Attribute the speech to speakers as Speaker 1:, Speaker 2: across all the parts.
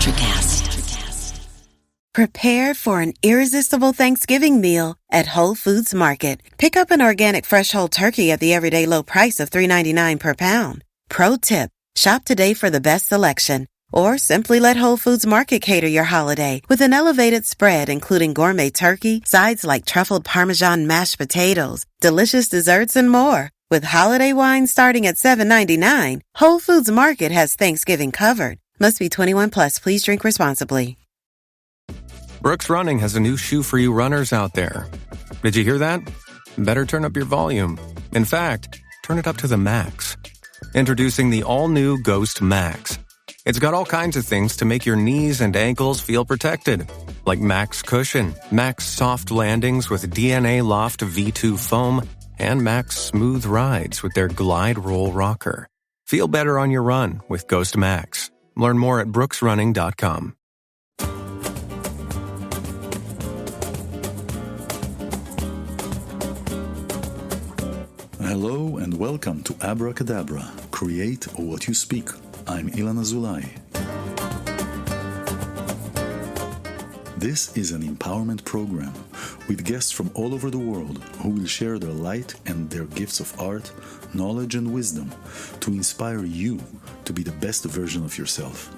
Speaker 1: NutraCast. Prepare for an irresistible Thanksgiving meal at Whole Foods Market. Pick up an organic fresh whole turkey at the everyday low price of $3.99 per pound. Pro tip, shop today for the best selection. Or simply let Whole Foods Market cater your holiday with an elevated spread including gourmet turkey, sides like truffled Parmesan mashed potatoes, delicious desserts, and more. With holiday wine starting at $7.99, Whole Foods Market has Thanksgiving covered. Must be 21 plus. Please drink responsibly.
Speaker 2: Brooks Running has a new shoe for you runners out there. Did you hear that? Better turn up your volume. In fact, turn it up to the max. Introducing the all-new Ghost Max. It's got all kinds of things to make your knees and ankles feel protected. Like Max Cushion, Max Soft Landings with DNA Loft V2 foam, and Max Smooth Rides with their Glide Roll Rocker. Feel better on your run with Ghost Max. Learn more at brooksrunning.com.
Speaker 3: Hello and welcome to Abracadabra, Create What You Speak. I'm iLan Azoulai. This is an empowerment program with guests from all over the world who will share their light and their gifts of art, knowledge, and wisdom to inspire you to be the best version of yourself.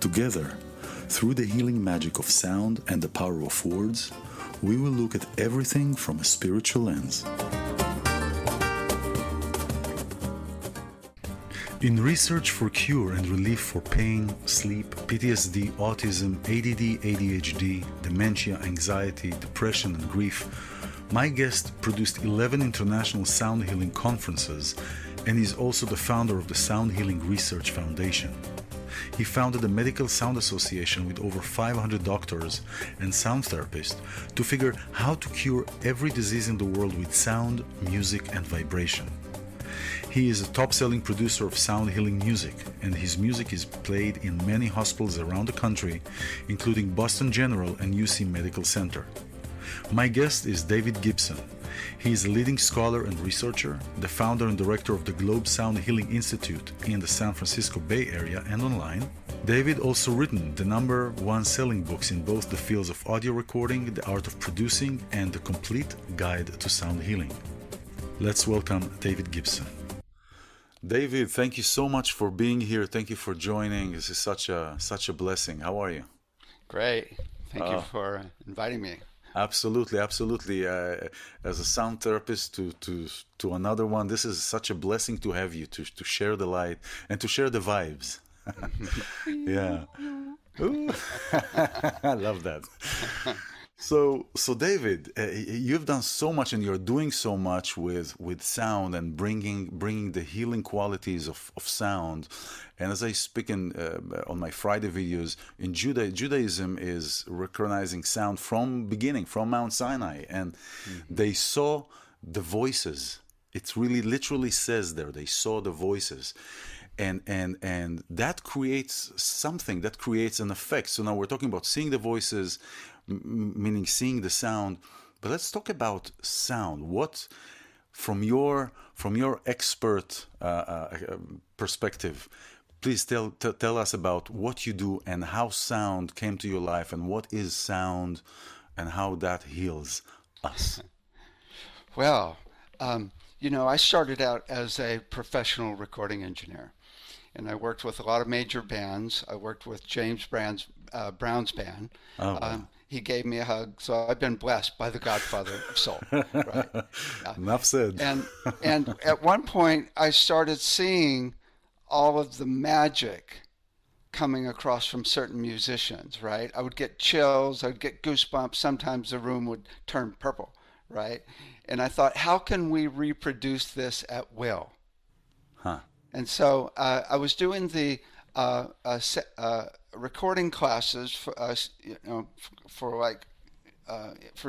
Speaker 3: Together, through the healing magic of sound and the power of words, we will look at everything from a spiritual lens. In research for cure and relief for pain, sleep, PTSD, autism, ADD, ADHD, dementia, anxiety, depression, and grief, my guest produced 11 international sound healing conferences and is also the founder of the Sound Healing Research Foundation. He founded a medical sound association with over 500 doctors and sound therapists to figure how to cure every disease in the world with sound, music, and vibration. He is a top-selling producer of sound healing music, and his music is played in many hospitals around the country, including Boston General and UC Medical Center. My guest is David Gibson. He is a leading scholar and researcher, the founder and director of the Globe Sound Healing Institute in the San Francisco Bay Area and online. David also written the #1 selling books in both the fields of audio recording, the art of producing, and the complete guide to sound healing. Let's welcome David Gibson. David, thank you so much for being here. Thank you for joining. This is such a blessing. How are you?
Speaker 4: Great. Thank you for inviting me.
Speaker 3: Absolutely. As a sound therapist to another one, this is such a blessing to have you to share the light and to share the vibes. Yeah. I love that. So David, you've done so much and you're doing so much with sound and bringing the healing qualities of sound. And as I speak on my Friday videos, in Judaism is recognizing sound from beginning, from Mount Sinai. And they saw the voices. It really literally says there, they saw the voices. And that creates something, that creates an effect. So now we're talking about seeing the voices, meaning seeing the sound. But let's talk about sound. What, from your expert perspective, please tell us about what you do and how sound came to your life and what is sound and how that heals us.
Speaker 4: Well, I started out as a professional recording engineer, and I worked with a lot of major bands. I worked with James Brown's band. Oh, wow. He gave me a hug, so I've been blessed by the Godfather of Soul. Right?
Speaker 3: Enough said.
Speaker 4: And at one point, I started seeing all of the magic coming across from certain musicians. Right? I would get chills. I would get goosebumps. Sometimes the room would turn purple. Right? And I thought, how can we reproduce this at will? Huh. And so I was doing the recording classes for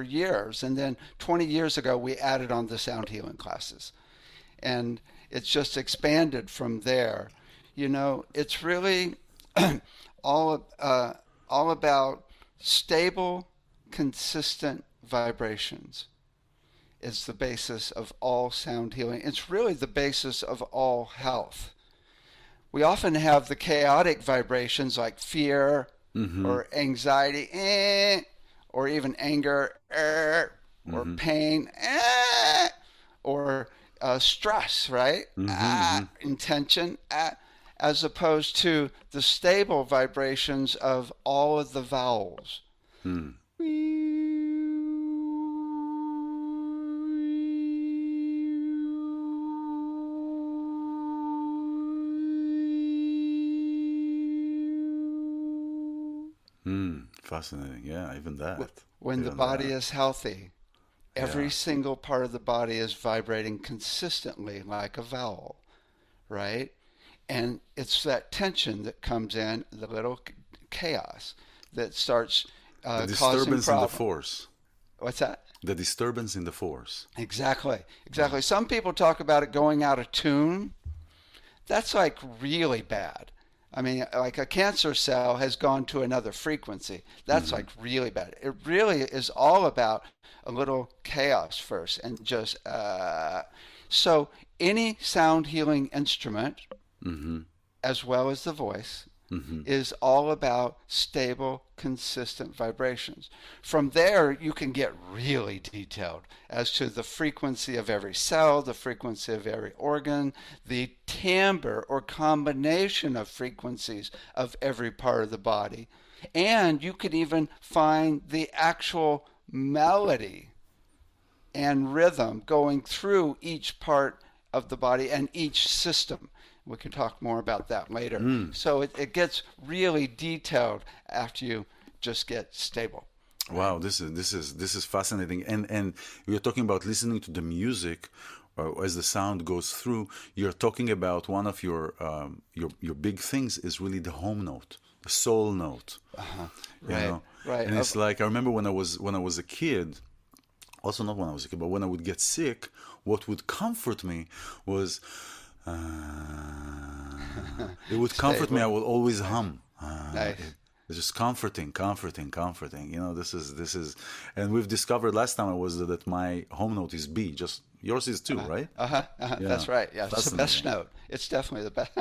Speaker 4: years, and then 20 years ago we added on the sound healing classes, and it's just expanded from there. It's really all about stable, consistent vibrations. Is the basis of all sound healing. It's really the basis of all health. we often have the chaotic vibrations like fear or anxiety, or even anger, or pain, or stress, right? Intention, as opposed to the stable vibrations of all of the vowels.
Speaker 3: Fascinating. Yeah, even that.
Speaker 4: When the body is healthy, every single part of the body is vibrating consistently like a vowel, right? And it's that tension that comes in, the little chaos that starts
Speaker 3: the
Speaker 4: causing
Speaker 3: disturbance in the
Speaker 4: problems.
Speaker 3: force.
Speaker 4: What's that?
Speaker 3: The disturbance in the force.
Speaker 4: Exactly. Some people talk about it going out of tune. That's like really bad. I mean, like a cancer cell has gone to another frequency. That's like really bad. It really is all about a little chaos first, and just so any sound healing instrument, as well as the voice, is all about stable, consistent vibrations. From there, you can get really detailed as to the frequency of every cell, the frequency of every organ, the timbre or combination of frequencies of every part of the body. And you can even find the actual melody and rhythm going through each part of the body and each system. We can talk more about that later. So it gets really detailed after you just get stable.
Speaker 3: Wow, this is fascinating. And you're talking about listening to the music as the sound goes through. You're talking about one of your big things is really the home note, the soul note.
Speaker 4: Right.
Speaker 3: And it's like I remember when I was a kid. Also not when I was a kid, but when I would get sick, what would comfort me was. It would comfort me. I would always hum.
Speaker 4: Nice.
Speaker 3: It's just comforting. This is, and we've discovered last time I was that my home note is B. Just yours is too, right?
Speaker 4: Yeah. That's right. Yeah, it's the best note. It's definitely the best.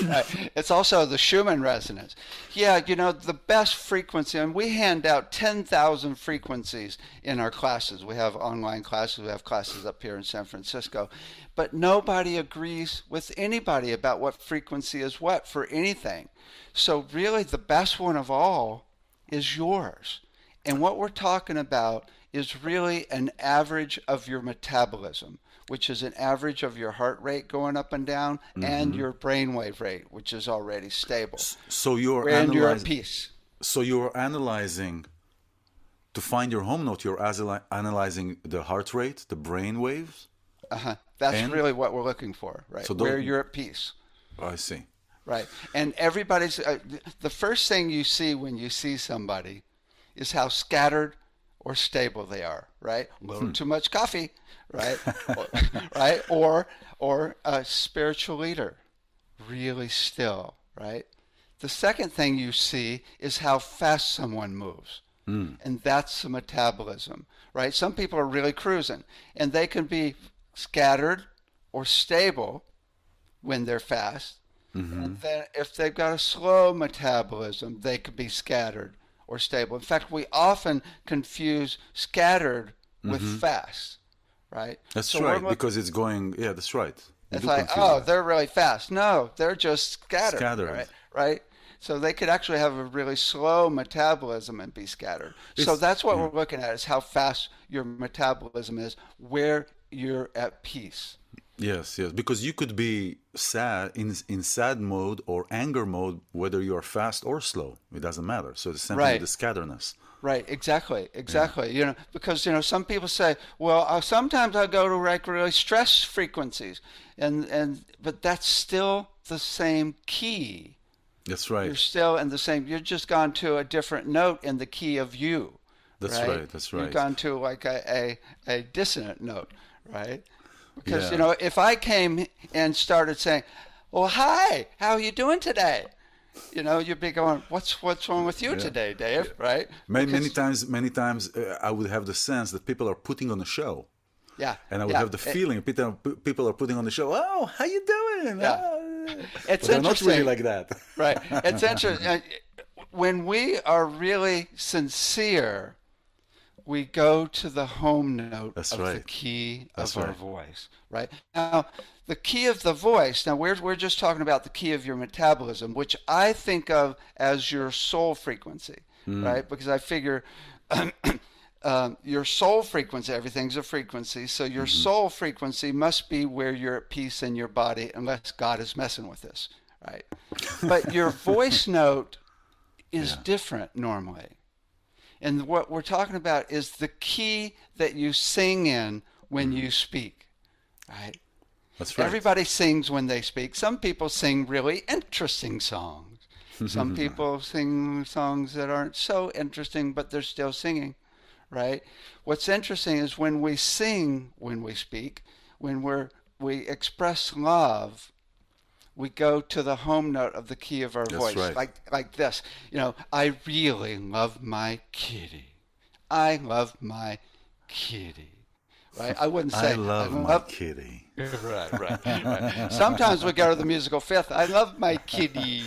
Speaker 4: Right. It's also the Schumann resonance. Yeah, the best frequency, and we hand out 10,000 frequencies in our classes. We have online classes. We have classes up here in San Francisco. But nobody agrees with anybody about what frequency is what for anything. So really the best one of all is yours. And what we're talking about is really an average of your metabolism, which is an average of your heart rate going up and down, and your brainwave rate, which is already stable.
Speaker 3: So you're
Speaker 4: at peace.
Speaker 3: So you're analyzing to find your home note. You're analyzing the heart rate, the brain waves.
Speaker 4: That's really what we're looking for, right? So where you're at peace.
Speaker 3: I see.
Speaker 4: Right. And everybody's the first thing you see when you see somebody is how scattered or stable they are, right? A little too much coffee, right? Or a spiritual leader, really still, right? The second thing you see is how fast someone moves. And that's the metabolism, right? Some people are really cruising, and they can be scattered or stable when they're fast. And then if they've got a slow metabolism, they could be scattered or stable. In fact, we often confuse scattered with fast, right?
Speaker 3: That's right, because it's going, that's right.
Speaker 4: It's like, they're really fast. No, they're just scattered. Right? So they could actually have a really slow metabolism and be scattered. So that's what we're looking at, is how fast your metabolism is, where you're at peace.
Speaker 3: Yes, because you could be sad in sad mode or anger mode, whether you're fast or slow. It doesn't matter. So it's simply the scatterness.
Speaker 4: Right, exactly. Because some people say, well, sometimes I go to like really stress frequencies, but that's still the same key.
Speaker 3: That's right.
Speaker 4: You're still in the same. You've just gone to a different note in the key of you.
Speaker 3: That's right. That's right.
Speaker 4: You've gone to like a dissonant note, right? Because if I came and started saying, "Well, hi, how are you doing today?" You'd be going, "What's wrong with you today, Dave?" Right?
Speaker 3: Many times, I would have the sense that people are putting on a show.
Speaker 4: Yeah.
Speaker 3: And I would have the feeling people are putting on the show. Oh, how you doing?
Speaker 4: Yeah. It's
Speaker 3: they're not really
Speaker 4: interesting.
Speaker 3: like that.
Speaker 4: Right. It's interesting. When we are really sincere, we go to the home note
Speaker 3: That's
Speaker 4: of
Speaker 3: right.
Speaker 4: the key
Speaker 3: That's
Speaker 4: of our
Speaker 3: right.
Speaker 4: voice, right? Now, the key of the voice, now we're just talking about the key of your metabolism, which I think of as your soul frequency, right? Because I figure your soul frequency, everything's a frequency, so your soul frequency must be where you're at peace in your body unless God is messing with this, right? But your voice note is different normally. And what we're talking about is the key that you sing in when you speak, right?
Speaker 3: That's right.
Speaker 4: Everybody sings when they speak. Some people sing really interesting songs. Some people sing songs that aren't so interesting, but they're still singing, right? What's interesting is when we sing, when we speak, when we express love, we go to the home note of the key of our voice,
Speaker 3: right.
Speaker 4: like this. I really love my kitty. I love my kitty. Right? I wouldn't say
Speaker 3: I love my kitty.
Speaker 4: Right. Sometimes we go to the musical fifth. I love my kitty.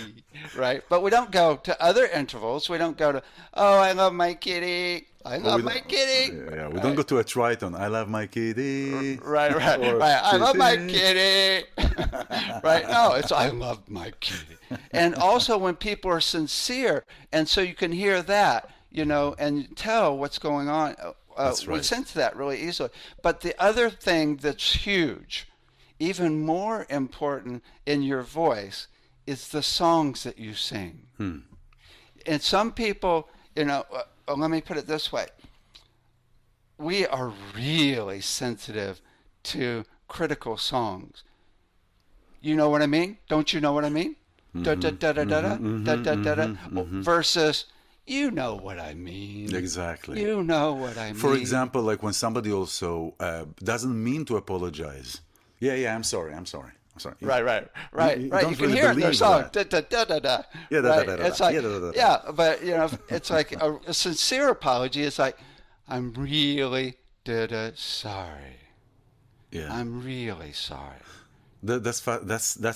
Speaker 4: Right? But we don't go to other intervals. We don't go to, oh, I love my kitty. I love my kitty.
Speaker 3: Yeah, we don't go to a triton. I love my kitty.
Speaker 4: Right. I love my kitty. Right? No, it's I love my kitty. And also when people are sincere, and so you can hear that, and tell what's going on.
Speaker 3: That's right.
Speaker 4: We sense that really easily. But the other thing that's huge, even more important in your voice, is the songs that you sing. And some people, let me put it this way. We are really sensitive to critical songs. You know what I mean? Don't you know what I mean? Versus, you know what I mean.
Speaker 3: Exactly.
Speaker 4: You know what I mean.
Speaker 3: For example, like when somebody also doesn't mean to apologize. Yeah, I'm sorry.
Speaker 4: Right. You can
Speaker 3: really
Speaker 4: hear it in their song.
Speaker 3: that.
Speaker 4: Yeah, it's like, but it's like a sincere apology. It's like, I'm really sorry.
Speaker 3: Yeah.
Speaker 4: I'm really sorry.
Speaker 3: That's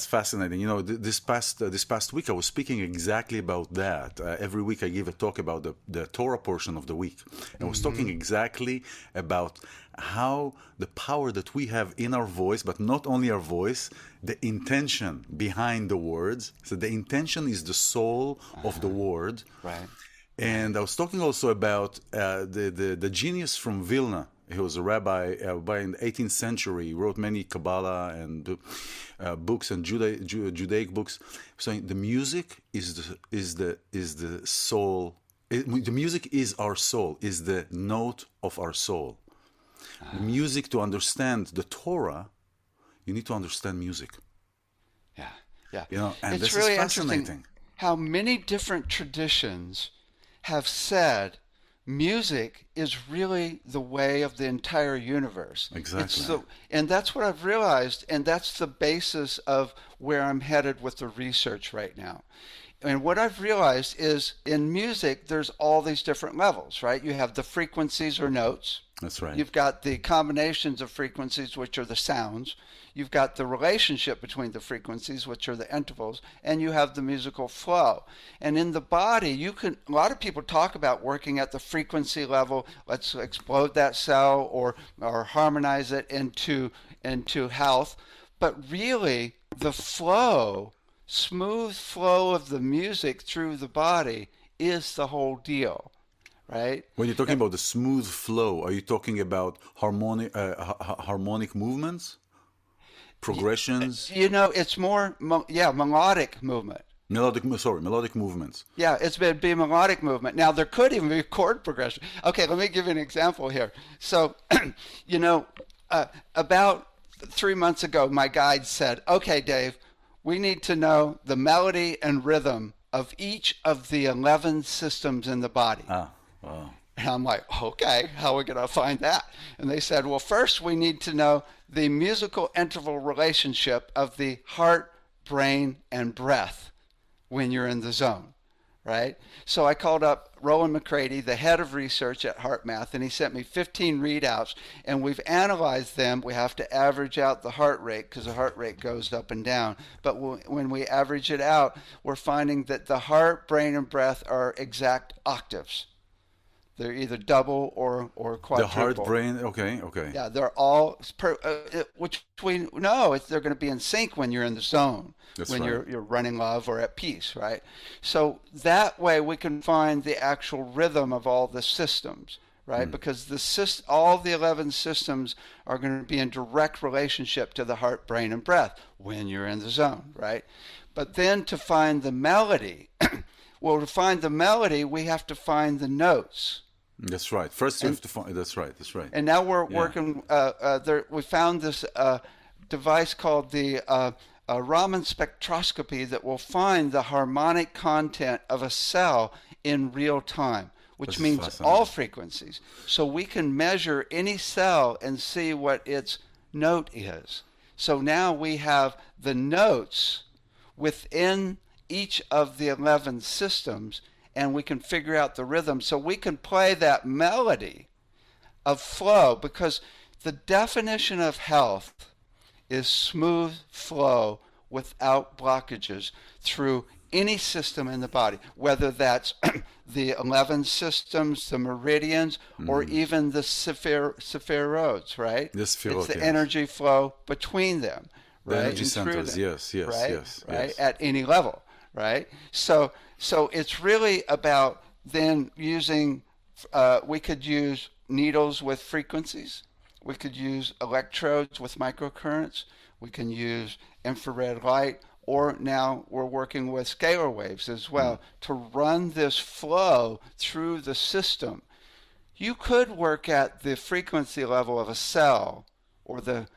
Speaker 3: fascinating. This past week I was speaking exactly about that. Every week I give a talk about the Torah portion of the week. I was talking exactly about how the power that we have in our voice, but not only our voice, the intention behind the words. So the intention is the soul of the word.
Speaker 4: Right.
Speaker 3: And I was talking also about the genius from Vilna. He was a rabbi in the 18th century. He wrote many Kabbalah and books and Judaic books. So the music is the soul. The music is our soul. Is the note of our soul. The music, to understand the Torah, you need to understand music.
Speaker 4: Yeah.
Speaker 3: And
Speaker 4: it's
Speaker 3: this
Speaker 4: really
Speaker 3: is fascinating.
Speaker 4: Interesting how many different traditions have said music is really the way of the entire universe.
Speaker 3: Exactly.
Speaker 4: And that's what I've realized, and that's the basis of where I'm headed with the research right now. And what I've realized is in music, there's all these different levels, right? You have the frequencies or notes.
Speaker 3: That's right.
Speaker 4: You've got the combinations of frequencies, which are the sounds. You've got the relationship between the frequencies, which are the intervals, and you have the musical flow. And in the body, a lot of people talk about working at the frequency level. Let's explode that cell or harmonize it into health. But really, the flow, smooth flow of the music through the body is the whole deal. Right?
Speaker 3: When you're talking about the smooth flow, are you talking about harmonic movements, progressions?
Speaker 4: It's more, melodic movement.
Speaker 3: Melodic movements.
Speaker 4: Yeah, it's be melodic movement. Now, there could even be chord progression. Okay, let me give you an example here. So, about 3 months ago, my guide said, okay, Dave, we need to know the melody and rhythm of each of the 11 systems in the body.
Speaker 3: Wow.
Speaker 4: And I'm like, okay, how are we going to find that? And they said, well, first we need to know the musical interval relationship of the heart, brain, and breath when you're in the zone, right? So I called up Rowan McCready, the head of research at HeartMath, and he sent me 15 readouts, and we've analyzed them. We have to average out the heart rate because the heart rate goes up and down. But when we average it out, we're finding that the heart, brain, and breath are exact octaves. They're either double or quadruple.
Speaker 3: The heart, brain, okay.
Speaker 4: Yeah, they're all which we know they're going to be in sync when you're in the zone, when you're running love or at peace, right? So that way we can find the actual rhythm of all the systems, right? Because all the 11 systems are going to be in direct relationship to the heart, brain, and breath when you're in the zone, right? But then to find the melody, well, to find the melody, we have to find the notes.
Speaker 3: That's right. First, you have to find. That's right.
Speaker 4: And now we're working. We found this device called the Raman spectroscopy that will find the harmonic content of a cell in real time, which means all frequencies. So we can measure any cell and see what its note is. So now we have the notes within each of the 11 systems, and we can figure out the rhythm. So we can play that melody of flow, because the definition of health is smooth flow without blockages through any system in the body, whether that's the 11 systems, the meridians, or even the spheroids, right? It's the energy flow between them, right?
Speaker 3: The energy centers, yes.
Speaker 4: At any level, right? So it's really about then using, we could use needles with frequencies. We could use electrodes with microcurrents. We can use infrared light, or now we're working with scalar waves as well to run this flow through the system. You could work at the frequency level of a cell, or the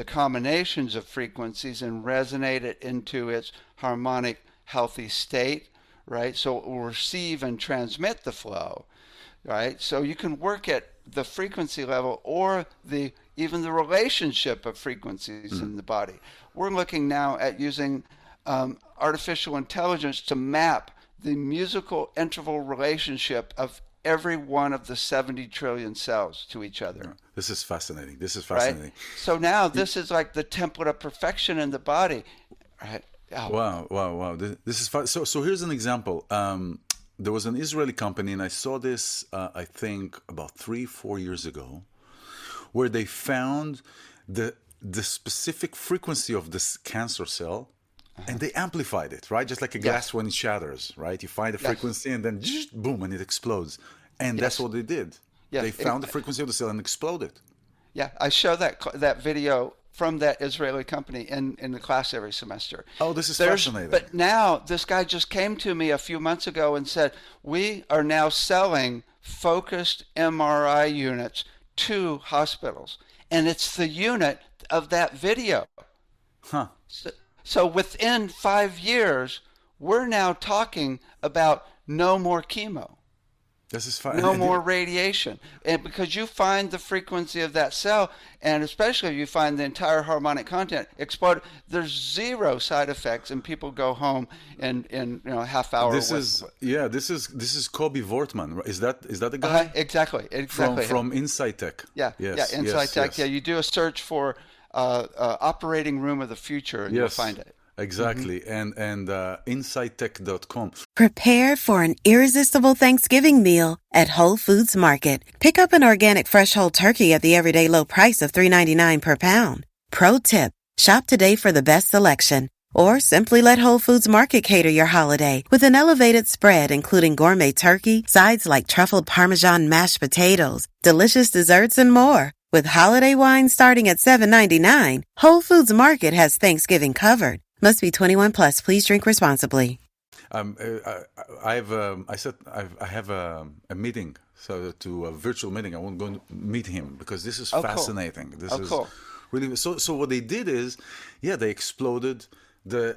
Speaker 4: combinations of frequencies, and resonate it into its harmonic, healthy state, right? So it will receive and transmit the flow, right? So you can work at the frequency level, or even the relationship of frequencies in the body. We're looking now at using artificial intelligence to map the musical interval relationship of every one of the 70 trillion cells to each other.
Speaker 3: This is fascinating.
Speaker 4: Right? So now this is like the template of perfection in the body. Right? Oh.
Speaker 3: Wow. This is so here's an example. There was an Israeli company, and I saw this, I think, about 3-4 years ago, where they found the specific frequency of this cancer cell, and they amplified it, right? Just like a glass when it shatters, right? You find the frequency, and then boom, and it explodes. And that's what they did. They found the frequency of the cell and exploded.
Speaker 4: Yeah, I show that video from that Israeli company in the class every semester.
Speaker 3: Oh, this is fascinating.
Speaker 4: But now this guy just came to me a few months ago and said, we are now selling focused MRI units to hospitals. And it's the unit of that video. So within 5 years, we're now talking about no more chemo.
Speaker 3: This is
Speaker 4: no more radiation. And because you find the frequency of that cell, and especially if you find the entire harmonic content explode, there's zero side effects, and people go home in a half hour.
Speaker 3: This is Kobe Wortman. Is that the guy?
Speaker 4: Exactly.
Speaker 3: From Insight Tech.
Speaker 4: Insight Tech. Yeah, you do a search for operating room of the future, and you'll find it.
Speaker 3: Exactly. And insighttech.com.
Speaker 1: Prepare for an irresistible Thanksgiving meal at Whole Foods Market. Pick up an organic fresh whole turkey at the everyday low price of $3.99 per pound. Pro tip, shop today for the best selection. Or simply let Whole Foods Market cater your holiday with an elevated spread including gourmet turkey, sides like truffled Parmesan mashed potatoes, delicious desserts, and more. With holiday wine starting at $7.99, Whole Foods Market has Thanksgiving covered. Must be 21 plus. Please drink responsibly.
Speaker 3: I have a meeting, a virtual meeting. I won't go and meet him because this is fascinating.
Speaker 4: Cool.
Speaker 3: This is really so. What they did is, they exploded the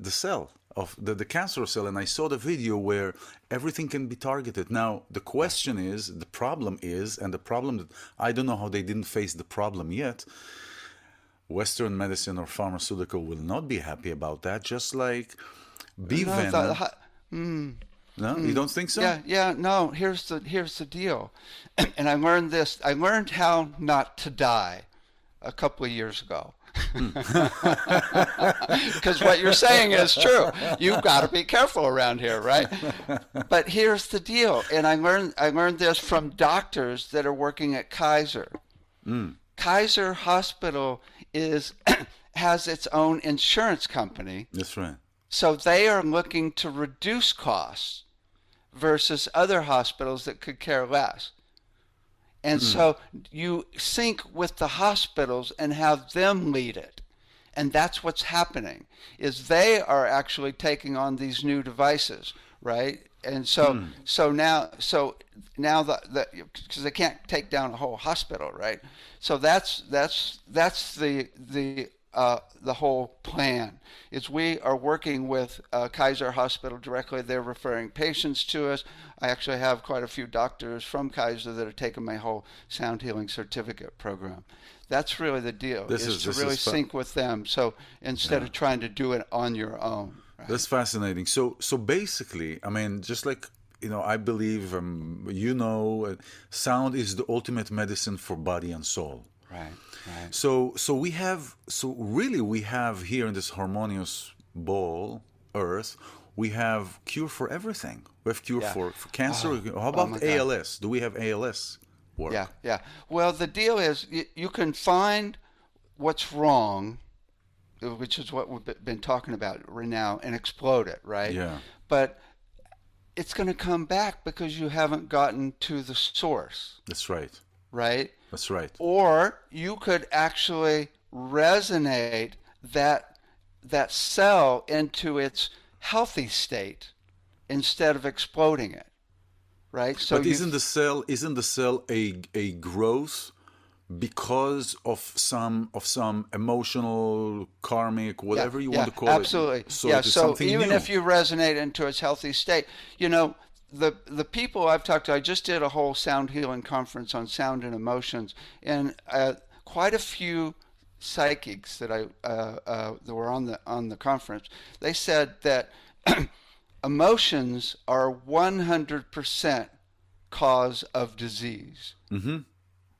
Speaker 3: cell of the cancer cell, and I saw the video where everything can be targeted. Now the question is, the problem that I don't know how they didn't face the problem yet. Western medicine or pharmaceutical will not be happy about that, just like bee venom. No, you don't think so?
Speaker 4: Yeah. No. Here's the deal, and I learned this. I learned how not to die a couple of years ago. Because what you're saying is true. You've got to be careful around here, right? But here's the deal, and I learned this from doctors that are working at Kaiser. Kaiser Hospital has its own insurance company.
Speaker 3: That's right.
Speaker 4: So they are looking to reduce costs versus other hospitals that could care less. And so you sync with the hospitals and have them lead it. And that's what's happening, is they are actually taking on these new devices, right? And so now because they can't take down a whole hospital, right? So that's the whole plan. Is we are working with Kaiser Hospital directly. They're referring patients to us. I actually have quite a few doctors from Kaiser that are taking my whole sound healing certificate program. That's really the deal, is to really sync with them. So instead of trying to do it on your own. Right?
Speaker 3: That's fascinating. So basically, I mean, just like, I believe, sound is the ultimate medicine for body and soul.
Speaker 4: Right.
Speaker 3: So we have here in this harmonious ball, Earth, we have cure for everything. We have cure for cancer. How about ALS? Do we have ALS work?
Speaker 4: Yeah. Well, the deal is you can find what's wrong, which is what we've been talking about right now, and explode it, right?
Speaker 3: Yeah.
Speaker 4: But it's going to come back because you haven't gotten to the source.
Speaker 3: That's right.
Speaker 4: Right?
Speaker 3: That's right.
Speaker 4: Or you could actually resonate that cell into its healthy state instead of exploding it, right? So
Speaker 3: but isn't the cell a growth because of some emotional, karmic, whatever you want to call
Speaker 4: absolutely.
Speaker 3: it? So
Speaker 4: even
Speaker 3: new.
Speaker 4: if you resonate into its healthy state, the people I've talked to, I just did a whole sound healing conference on sound and emotions, and quite a few psychics that were on the conference, they said that emotions are 100% cause of disease. Mm-hmm.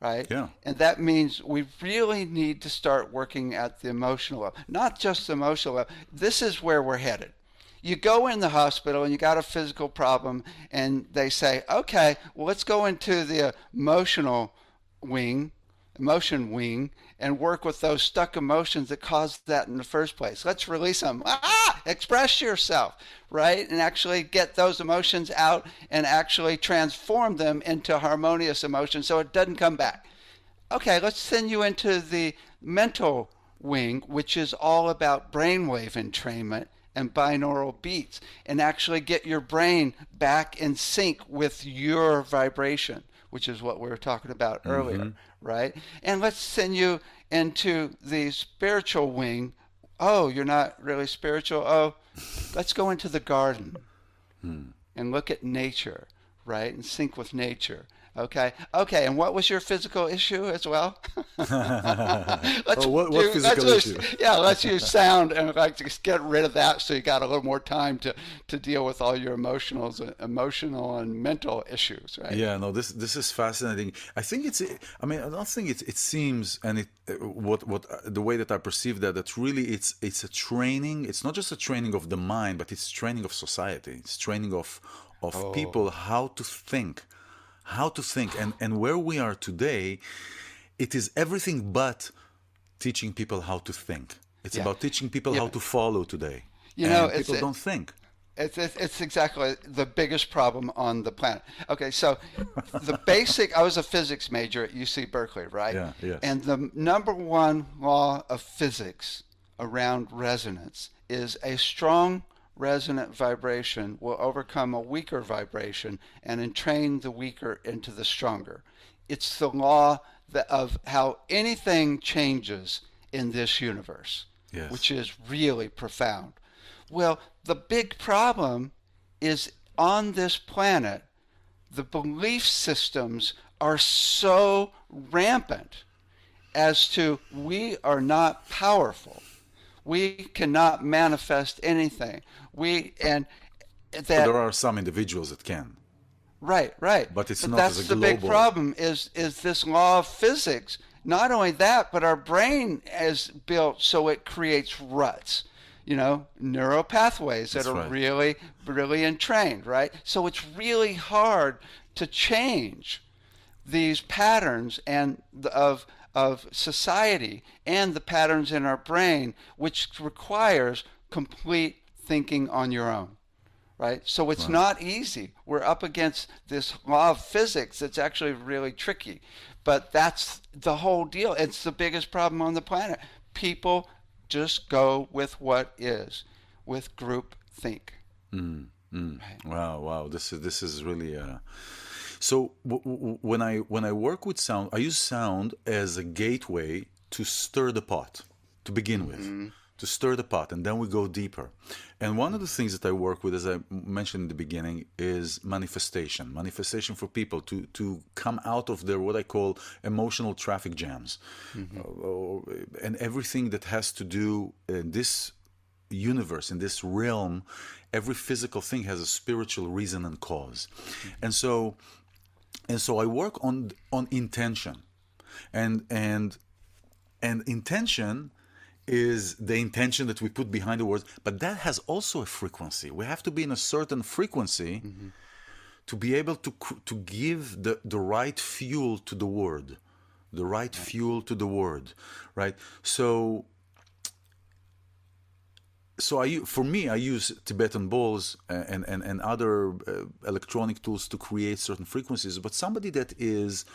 Speaker 4: Right?
Speaker 3: Yeah.
Speaker 4: And that means we really need to start working at the emotional level, not just the emotional level. This is where we're headed. You go in the hospital and you got a physical problem, and they say, okay, well, let's go into the emotion wing, and work with those stuck emotions that caused that in the first place. Let's release them. Express yourself, right? And actually get those emotions out and actually transform them into harmonious emotions so it doesn't come back. Okay, let's send you into the mental wing, which is all about brainwave entrainment and binaural beats, and actually get your brain back in sync with your vibration, which is what we were talking about earlier, right? And let's send you into the spiritual wing. Oh, you're not really spiritual? Oh, let's go into the garden and look at nature, right? And sync with nature. Okay. And what was your physical issue as well?
Speaker 3: What physical issue?
Speaker 4: Let's use sound and just get rid of that, so you got a little more time to deal with all your emotional and mental issues, right?
Speaker 3: Yeah, no, this is fascinating. I think I don't think it seems, and what the way that I perceive that really it's a training. It's not just a training of the mind, but it's training of society. It's training of people how to think. And where we are today, it is everything but teaching people how to think. It's about teaching people how to follow today. People don't think.
Speaker 4: It's exactly the biggest problem on the planet. Okay, so the basic, I was a physics major at UC Berkeley, right?
Speaker 3: Yeah, yes.
Speaker 4: And the number one law of physics around resonance is a strong resonant vibration will overcome a weaker vibration and entrain the weaker into the stronger. It's the law of how anything changes in this universe, which is really profound. Well, the big problem is on this planet, the belief systems are so rampant as to we are not powerful. We cannot manifest anything.
Speaker 3: But
Speaker 4: that
Speaker 3: there are some individuals that can.
Speaker 4: right.
Speaker 3: But it's
Speaker 4: But
Speaker 3: not as
Speaker 4: that's
Speaker 3: a
Speaker 4: the big
Speaker 3: global.
Speaker 4: problem is this law of physics. Not only that, but our brain is built so it creates ruts. Neural pathways that
Speaker 3: That's
Speaker 4: are
Speaker 3: right.
Speaker 4: really, really entrained, right? So it's really hard to change these patterns and of society and the patterns in our brain, which requires complete thinking on your own, right? So it's
Speaker 3: Right.
Speaker 4: not easy. We're up against this law of physics that's actually really tricky. But that's the whole deal. It's the biggest problem on the planet. People just go with what is, with group think. Right?
Speaker 3: Wow, wow. This is really so when I work with sound, I use sound as a gateway to stir the pot to begin with, to stir the pot, and then we go deeper. And one of the things that I work with, as I mentioned in the beginning, is manifestation for people to come out of their what I call emotional traffic jams, and everything that has to do in this universe, in this realm. Every physical thing has a spiritual reason and cause, and so I work on intention, and intention is the intention that we put behind the words, but that has also a frequency. We have to be in a certain frequency to be able to give the right fuel to the word, the right fuel to the word, right? For me, I use Tibetan bowls and other electronic tools to create certain frequencies. But somebody that is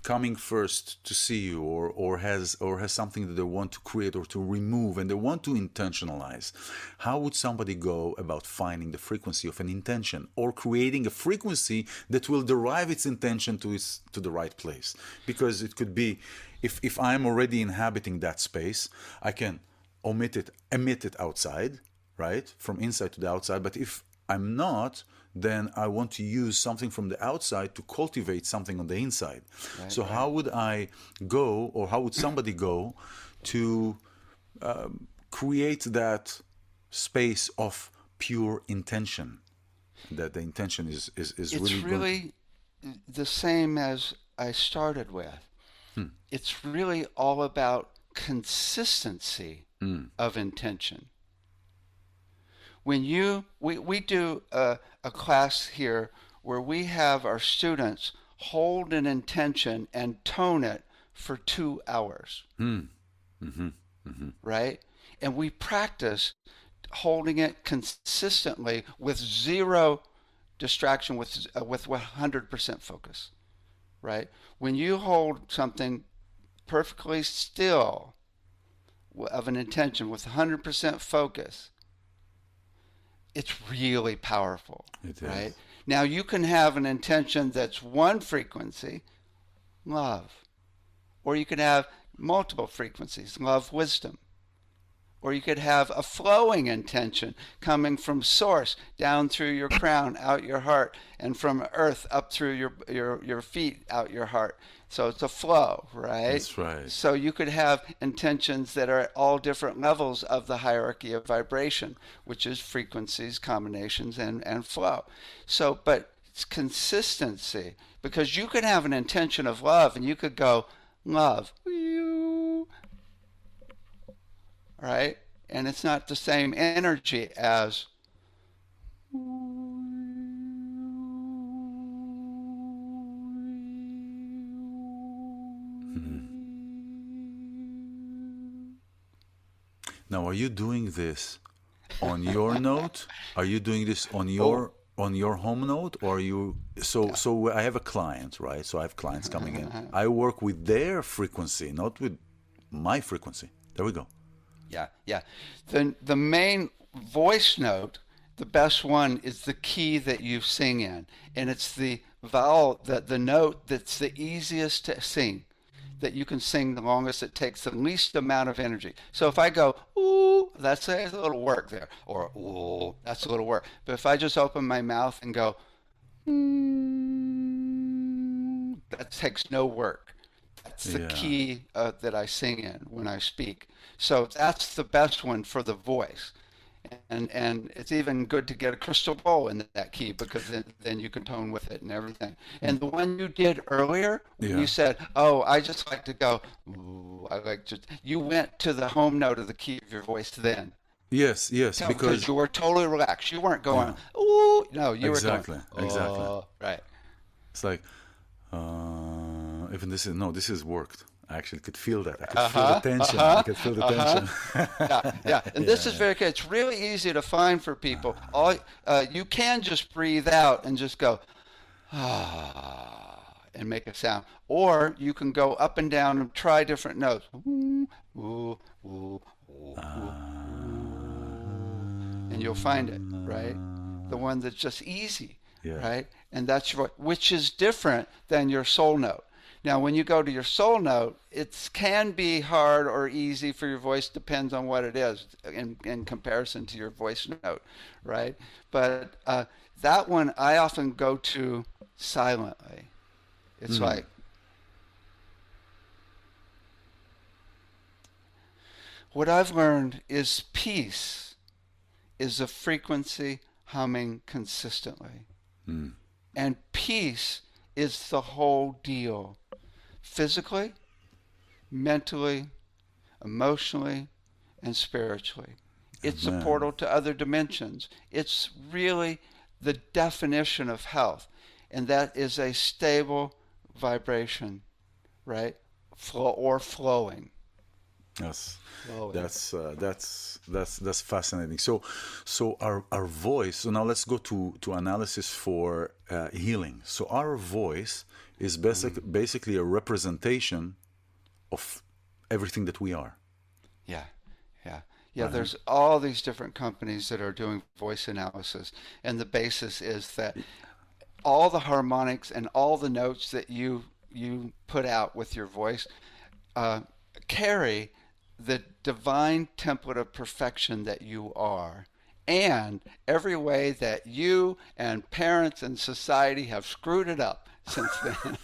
Speaker 3: coming first to see you, or has something that they want to create or to remove, and they want to intentionalize, how would somebody go about finding the frequency of an intention, or creating a frequency that will derive its intention to the right place? Because it could be, if I'm already inhabiting that space, I can emit it outside, right? From inside to the outside. But if I'm not, then I want to use something from the outside to cultivate something on the inside. So how would I go, or how would somebody go to create that space of pure intention? That the intention is
Speaker 4: It's
Speaker 3: really
Speaker 4: really the same as I started with. It's really all about consistency of intention. When we do a class here where we have our students hold an intention and tone it for 2 hours, right? And we practice holding it consistently with zero distraction, with 100% focus, right? When you hold something perfectly still of an intention with 100% focus, it's really powerful, right?
Speaker 3: is.
Speaker 4: Now you can have an intention that's one frequency, love, or you could have multiple frequencies, love, wisdom, or you could have a flowing intention coming from source down through your crown, out your heart, and from earth up through your feet, out your heart. So it's a flow, right?
Speaker 3: That's right.
Speaker 4: So you could have intentions that are at all different levels of the hierarchy of vibration, which is frequencies, combinations, and flow. So, but it's consistency, because you could have an intention of love and you could go, love, right? And it's not the same energy as
Speaker 3: Now, are you doing this on your note? Are you doing this on your home note, or are you so I have a client, right? So I have clients coming in. I work with their frequency, not with my frequency. There we go.
Speaker 4: Yeah. The main voice note, the best one, is the key that you sing in, and it's the vowel, the note that's the easiest to sing, that you can sing the longest. It takes the least amount of energy. So if I go ooh, that's a little work there, or ooh, that's a little work. But if I just open my mouth and go, that takes no work. That's the key that I sing in when I speak. So that's the best one for the voice. And it's even good to get a crystal ball in that key, because then you can tone with it and everything. And the one you did earlier, when you said, "Oh, I just like to go," ooh, I like to. You went to the home note of the key of your voice then.
Speaker 3: Yes,
Speaker 4: Because you were totally relaxed. You weren't going, "Ooh," no, you were going,
Speaker 3: exactly.
Speaker 4: right.
Speaker 3: It's like, even this is worked. I actually could feel that. I could feel the tension. I could feel the tension.
Speaker 4: Yeah. And this is very good. It's really easy to find for people. You can just breathe out and just go, and make a sound. Or you can go up and down and try different notes. Ooh, ooh, ooh, ooh, and you'll find it, right? The one that's just easy, right? And that's your voice, which is different than your soul note. Now, when you go to your soul note, it can be hard or easy for your voice, depends on what it is in comparison to your voice note, right? But that one I often go to silently. It's like, what I've learned is peace is a frequency humming consistently. And peace is the whole deal. Physically, mentally, emotionally, and spiritually. It's a portal to other dimensions. It's really the definition of health. And that is a stable vibration, right? Flowing.
Speaker 3: Yes, that's fascinating. So our voice. So now let's go to analysis for healing. So our voice is basically a representation of everything that we are.
Speaker 4: Yeah. There's all these different companies that are doing voice analysis, and the basis is that all the harmonics and all the notes that you put out with your voice carry the divine template of perfection that you are, and every way that you and parents and society have screwed it up since then.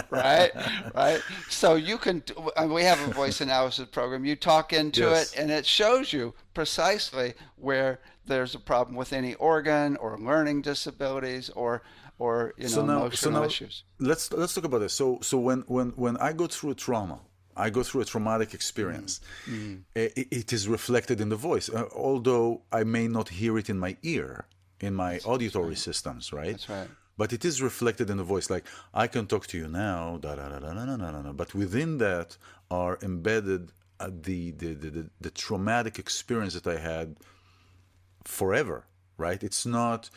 Speaker 4: right. So you can, we have a voice analysis program. You talk into it, and it shows you precisely where there's a problem with any organ or learning disabilities or emotional issues.
Speaker 3: Let's talk about this. So when I go through a trauma, I go through a traumatic experience, it is reflected in the voice, although I may not hear it in my ear, in my auditory systems, right?
Speaker 4: That's right.
Speaker 3: But it is reflected in the voice. Like, I can talk to you now, but within that are embedded the traumatic experience that I had forever, right? It's not,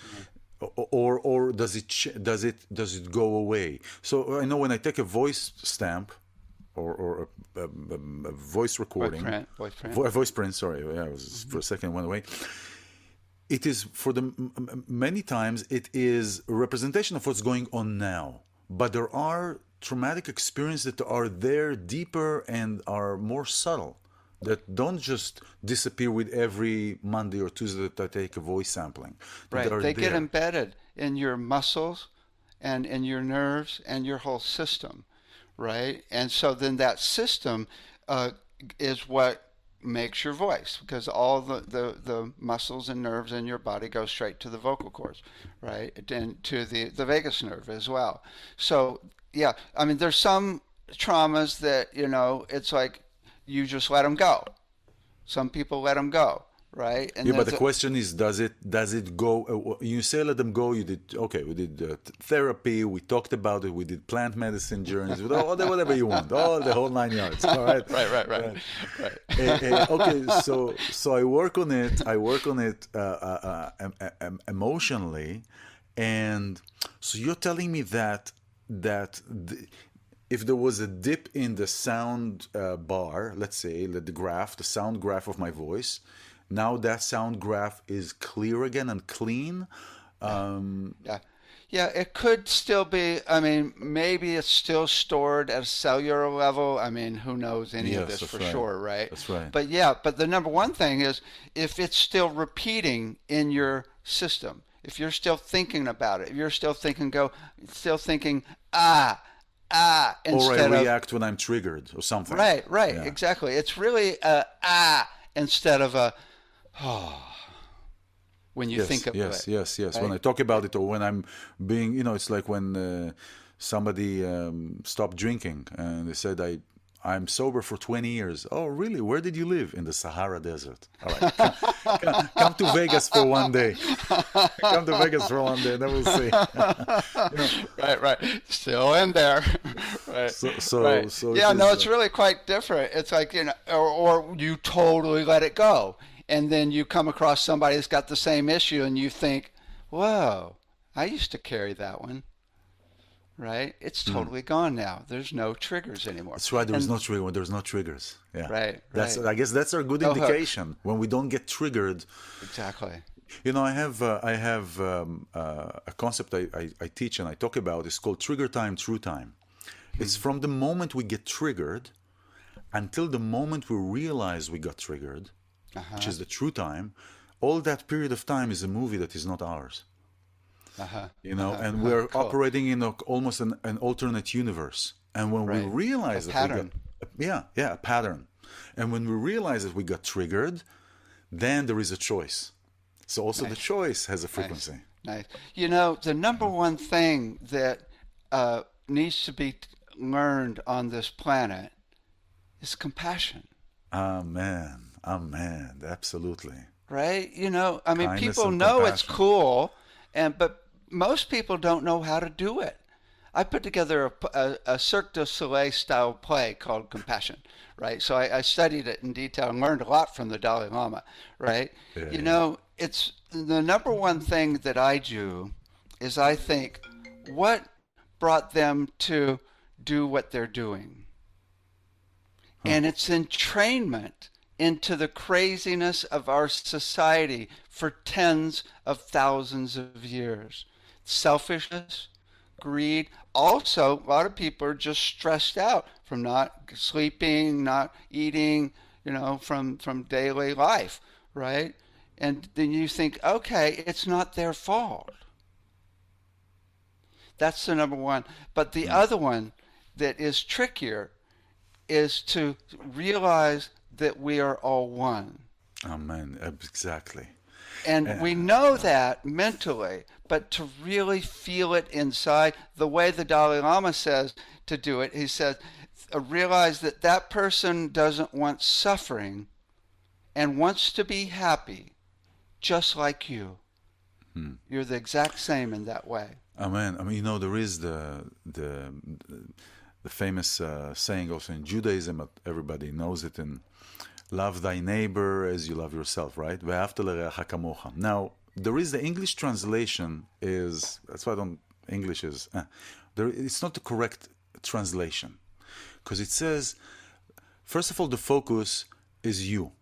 Speaker 3: or does it go away? So I know when I take a voice stamp, or a voice recording, voice print. Sorry, it was for a second went away. It is for many times it is a representation of what's going on now. But there are traumatic experiences that are there deeper and are more subtle, that don't just disappear with every Monday or Tuesday that I take a voice sampling.
Speaker 4: Right, they get embedded in your muscles and in your nerves and your whole system. Right, and so then that system is what makes your voice, because all the muscles and nerves in your body go straight to the vocal cords, right, and to the vagus nerve as well. So yeah, I mean, there's some traumas that it's like you just let them go. Some people let them go. Right. And
Speaker 3: but the question is, does it go? You say let them go. We did therapy. We talked about it. We did plant medicine journeys. Whatever you want. The whole 9 yards. All right.
Speaker 4: Right.
Speaker 3: Okay. So I work on it. Emotionally, and so you're telling me that if there was a dip in the sound bar, let's say the sound graph of my voice. Now that sound graph is clear again and clean.
Speaker 4: Yeah, it could still be. I mean, maybe it's still stored at a cellular level. I mean, who knows any of this for sure, right?
Speaker 3: That's right.
Speaker 4: But the number one thing is if it's still repeating in your system, if you're still thinking about it, if you're still thinking, instead
Speaker 3: or I react when I'm triggered or something.
Speaker 4: Right, exactly. It's really instead of a when you
Speaker 3: Yes,
Speaker 4: think of
Speaker 3: yes,
Speaker 4: it.
Speaker 3: yes, yes. When
Speaker 4: Right?
Speaker 3: I talk about it, or when I'm being, it's like when somebody stopped drinking and they said, I'm sober for 20 years. Oh, really? Where did you live? In the Sahara Desert. All right, come to Vegas for one day. Come to Vegas for one day, then we'll see.
Speaker 4: Right, right. Still in there. Right, right.
Speaker 3: So it
Speaker 4: Yeah, no,
Speaker 3: is.
Speaker 4: it's really quite different. It's like, or you totally let it go. And then you come across somebody that's got the same issue and you think, whoa, I used to carry that one. Right? It's totally gone now. There's no triggers anymore.
Speaker 3: That's right. There is
Speaker 4: And
Speaker 3: no trigger when there's no triggers. Yeah.
Speaker 4: right,
Speaker 3: That's.
Speaker 4: right.
Speaker 3: I guess that's a good
Speaker 4: No hooks.
Speaker 3: indication when we don't get triggered.
Speaker 4: Exactly.
Speaker 3: I have a concept I teach and I talk about. It's called trigger time, true time. It's from the moment we get triggered until the moment we realize we got triggered, which is the true time. All that period of time is a movie that is not ours. And we're
Speaker 4: Cool.
Speaker 3: operating in almost an alternate universe. And when we
Speaker 4: Right.
Speaker 3: realize
Speaker 4: A
Speaker 3: that
Speaker 4: pattern.
Speaker 3: a pattern. And when we realize that we got triggered, then there is a choice. So also the
Speaker 4: Nice.
Speaker 3: choice has a frequency.
Speaker 4: Nice. The number one thing that needs to be learned on this planet is compassion.
Speaker 3: Amen. Amen. Absolutely.
Speaker 4: Right? I mean,
Speaker 3: Kindness
Speaker 4: people
Speaker 3: and
Speaker 4: know it's
Speaker 3: compassion.
Speaker 4: cool, but most people don't know how to do it. I put together a Cirque du Soleil style play called Compassion, right? So I studied it in detail and learned a lot from the Dalai Lama, right?
Speaker 3: Yeah.
Speaker 4: It's the number one thing that I do is I think, what brought them to do what they're doing? And it's entrainment into the craziness of our society for tens of thousands of years. Selfishness, greed. Also, a lot of people are just stressed out from not sleeping, not eating, from daily life, right? And then you think, okay, it's not their fault. That's the number one. But the other one that is trickier is to realize that we are all one.
Speaker 3: Amen. Exactly.
Speaker 4: And we know that mentally, but to really feel it inside, the way the Dalai Lama says to do it, he says, realize that that person doesn't want suffering and wants to be happy, just like you. You're the exact same in that way.
Speaker 3: Amen. I mean, there is the famous saying also in Judaism, but everybody knows it, in love thy neighbor as you love yourself, right? ואהבת לרעך כמוך. Now, there is the English translation is, that's why English is, it's not the correct translation. Because it says, first of all, the focus is you.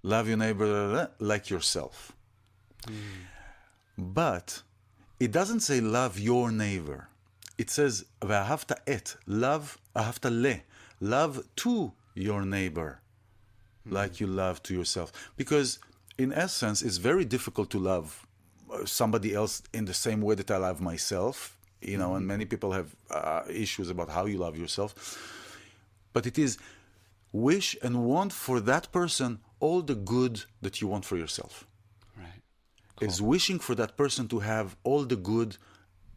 Speaker 3: Love your neighbor like yourself. But it doesn't say love your neighbor. It says, ואהבת את, love, אהבת ל, love to your neighbor, like you love to yourself. Because in essence, it's very difficult to love somebody else in the same way that I love myself, and many people have issues about how you love yourself. But it is wish and want for that person all the good that you want for yourself.
Speaker 4: Right.
Speaker 3: Is wishing for that person to have all the good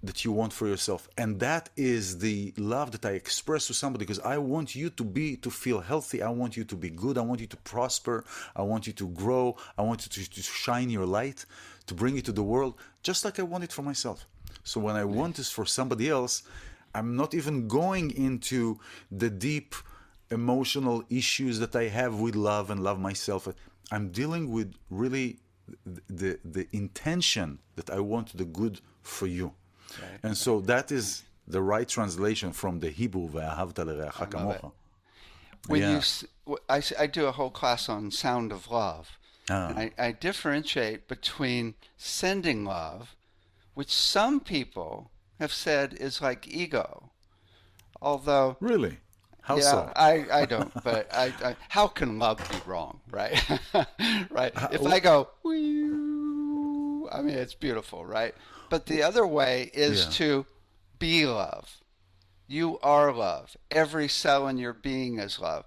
Speaker 3: that you want for yourself. And that is the love that I express to somebody, because I want you to feel healthy. I want you to be good. I want you to prosper. I want you to grow. I want you to shine your light, to bring it to the world, just like I want it for myself. So when I want this for somebody else, I'm not even going into the deep emotional issues that I have with love and love myself. I'm dealing with really the intention that I want the good for you.
Speaker 4: Right.
Speaker 3: And so that is the right translation from the Hebrew, ואהבת לרעך כמוך.
Speaker 4: When I do a whole class on sound of love, and I differentiate between sending love, which some people have said is like ego, although
Speaker 3: Really? How
Speaker 4: yeah,
Speaker 3: so?
Speaker 4: I don't, but I how can love be wrong, right? Right. If I go, "Wee-oo," I mean, it's beautiful, right? But the other way is to be love. You are love. Every cell in your being is love.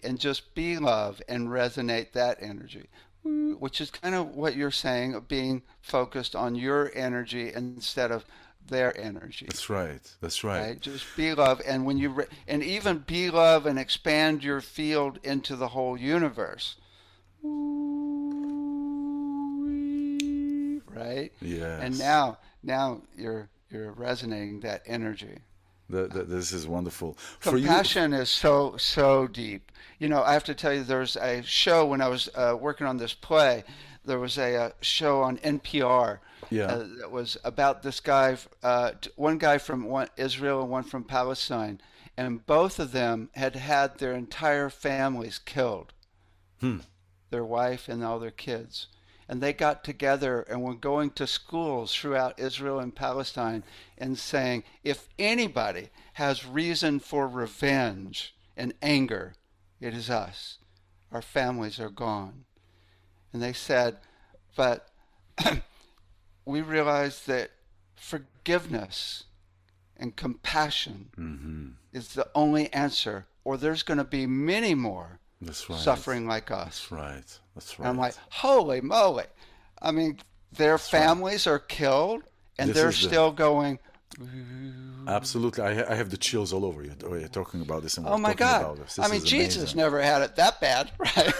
Speaker 4: and just be love and resonate that energy, which is kind of what you're saying, of being focused on your energy instead of their energy.
Speaker 3: That's right. That's right.
Speaker 4: Right? Just be love, and when you and even be love and expand your field into the whole universe. Right?
Speaker 3: Yes.
Speaker 4: And now you're resonating that energy.
Speaker 3: This is wonderful.
Speaker 4: Compassion is so deep. You know, I have to tell you, there's a show when I was working on this play. There was a show on NPR that was about this guy, one guy from Israel and one from Palestine, and both of them had had their entire families killed, their wife and all their kids. And they got together and were going to schools throughout Israel and Palestine and saying, if anybody has reason for revenge and anger, it is us. Our families are gone. And they said, but we realize that forgiveness and compassion is the only answer, or there's going to be many more suffering like us.
Speaker 3: That's right. That's right.
Speaker 4: And I'm like, holy moly. I mean, their families are killed, and they're still going.
Speaker 3: Absolutely. I have the chills all over you. You're talking about this. And
Speaker 4: oh my God. I mean, Jesus never had it that bad, right?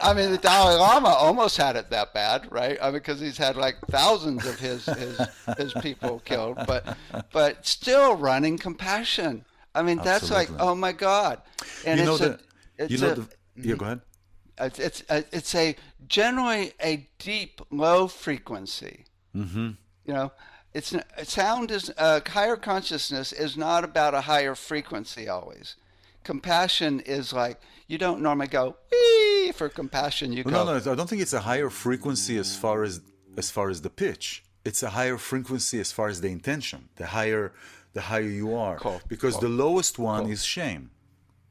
Speaker 4: I mean, the Dalai Lama almost had it that bad, right? I mean, because he's had like thousands of his people killed, but still running compassion. I mean, that's like, oh my God. And
Speaker 3: go ahead.
Speaker 4: It's generally a deep, low frequency. You know, sound is higher consciousness is not about a higher frequency always. Compassion is like, you don't normally go wee for compassion. You go.
Speaker 3: No, I don't think it's a higher frequency as far as the pitch. It's a higher frequency as far as the intention. The higher you are, because the lowest one is shame.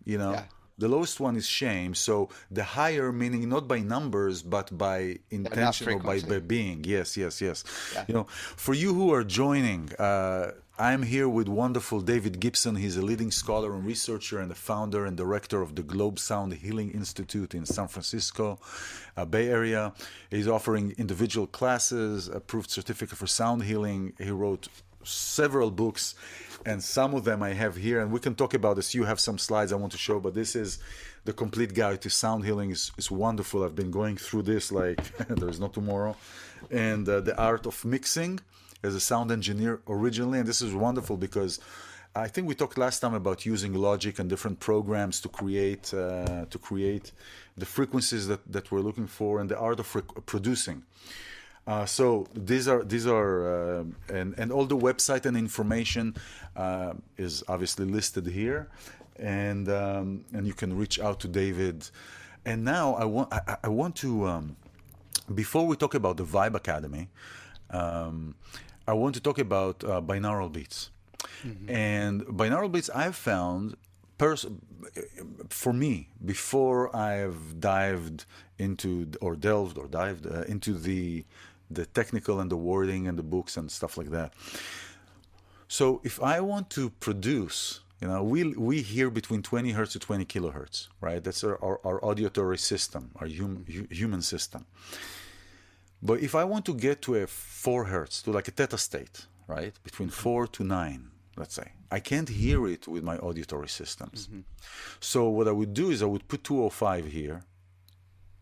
Speaker 3: You know. Yeah. The lowest one is shame. So the higher, meaning not by numbers, but by intention or by being. Yes. Yeah. You know, for you who are joining, I'm here with wonderful David Gibson. He's a leading scholar and researcher and the founder and director of the Globe Sound Healing Institute in San Francisco, Bay Area. He's offering individual classes, approved certificate for sound healing. He wrote several books, and some of them I have here, and we can talk about this. You have some slides I want to show, but this is the complete guide to sound healing. Is wonderful. I've been going through this like there's no tomorrow. And the art of mixing as a sound engineer originally, and this is wonderful because I think we talked last time about using logic and different programs to create the frequencies that we're looking for, and the art of producing. So these are and all the website and information is obviously listed here, and you can reach out to David. And now I want to before we talk about the Vibe Academy, I want to talk about binaural beats. And binaural beats I've found for me, before I've delved into the technical and the wording and the books and stuff like that. So if I want to produce, you know, we hear between 20 hertz to 20 kilohertz, right? That's our auditory system, our human system. But if I want to get to a 4 hertz, to like a theta state, right? Between 4 to 9, let's say, I can't hear it with my auditory systems. So what I would do is I would put 205 here.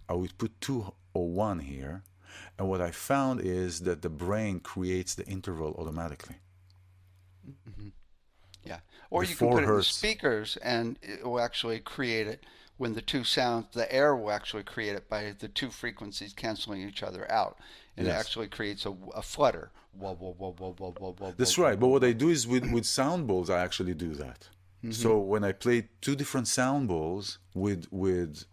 Speaker 3: I would put 201 here. And what I found is that the brain creates the interval automatically.
Speaker 4: Yeah. Or you can put it in the speakers and it will actually create it when the two sounds, the air will actually create it by the two frequencies canceling each other out. And it actually creates a flutter. Whoa, whoa, whoa, whoa, whoa, whoa, whoa.
Speaker 3: That's right. But what I do is with sound bowls, I actually do that. So when I play two different sound bowls with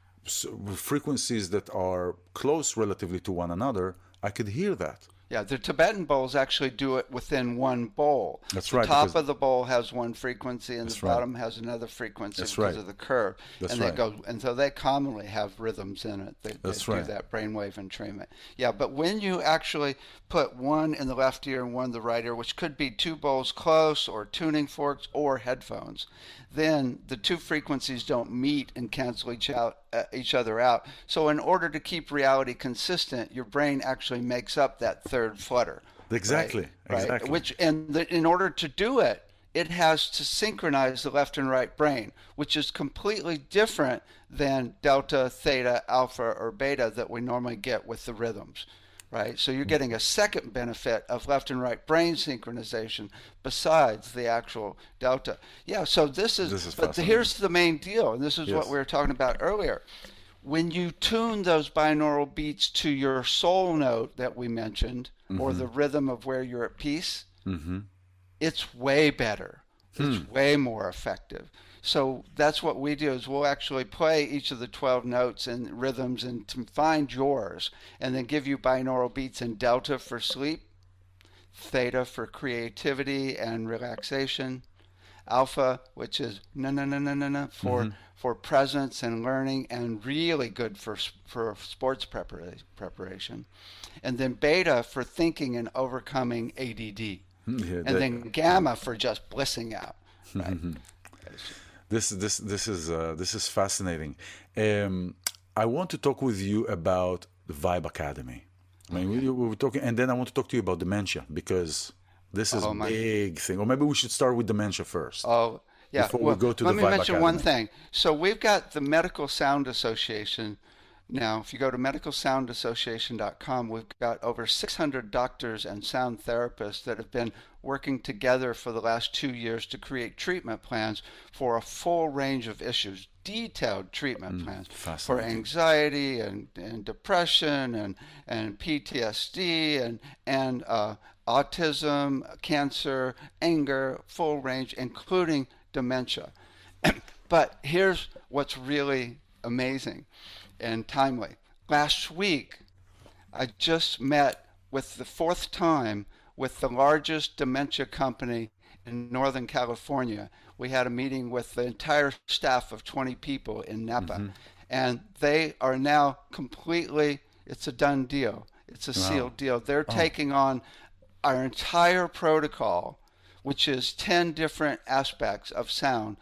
Speaker 3: frequencies that are close relatively to one another, I could hear that.
Speaker 4: Yeah, the Tibetan bowls actually do it within one bowl.
Speaker 3: That's
Speaker 4: the
Speaker 3: right.
Speaker 4: The top of the bowl has one frequency, and the
Speaker 3: right.
Speaker 4: bottom has another frequency
Speaker 3: That's
Speaker 4: because
Speaker 3: right.
Speaker 4: of the curve.
Speaker 3: That's
Speaker 4: and
Speaker 3: right.
Speaker 4: they go, and so they commonly have rhythms in it. They
Speaker 3: That's
Speaker 4: do
Speaker 3: right.
Speaker 4: that brainwave entrainment. Yeah, but when you actually put one in the left ear and one in the right ear, which could be two bowls close, or tuning forks, or headphones, then the two frequencies don't meet and cancel each other out. So in order to keep reality consistent, your brain actually makes up that third flutter.
Speaker 3: Exactly.
Speaker 4: Right?
Speaker 3: Exactly.
Speaker 4: Which, in order to do it, it has to synchronize the left and right brain, which is completely different than delta, theta, alpha, or beta that we normally get with the rhythms. Right? So you're getting a second benefit of left and right brain synchronization besides the actual delta. Yeah, so this is but here's the main deal, and this is what we were talking about earlier. When you tune those binaural beats to your soul note that we mentioned, or the rhythm of where you're at peace, it's way better. It's way more effective. So that's what we do, is we'll actually play each of the 12 notes and rhythms and to find yours, and then give you binaural beats in delta for sleep, theta for creativity and relaxation, alpha, which is for presence and learning, and really good for sports preparation, and then beta for thinking and overcoming ADD, and then gamma for just blissing out. Right.
Speaker 3: This is fascinating. I want to talk with you about the Vibe Academy. I mean, we were talking, and then I want to talk to you about dementia, because this is a big thing. Or maybe we should start with dementia first.
Speaker 4: Oh, yeah.
Speaker 3: Before we go to the Vibe Academy.
Speaker 4: Let me mention one thing. So we've got the Medical Sound Association. Now, if you go to medicalsoundassociation.com, we've got over 600 doctors and sound therapists that have been working together for the last 2 years to create treatment plans for a full range of issues, detailed treatment plans for anxiety and depression and PTSD and autism, cancer, anger, full range, including dementia. But here's what's really amazing and timely. Last week, I just met with the fourth time with the largest dementia company in Northern California. We had a meeting with the entire staff of 20 people in Napa, and they are now completely, it's a done deal. It's a sealed deal. They're taking on our entire protocol, which is 10 different aspects of sound,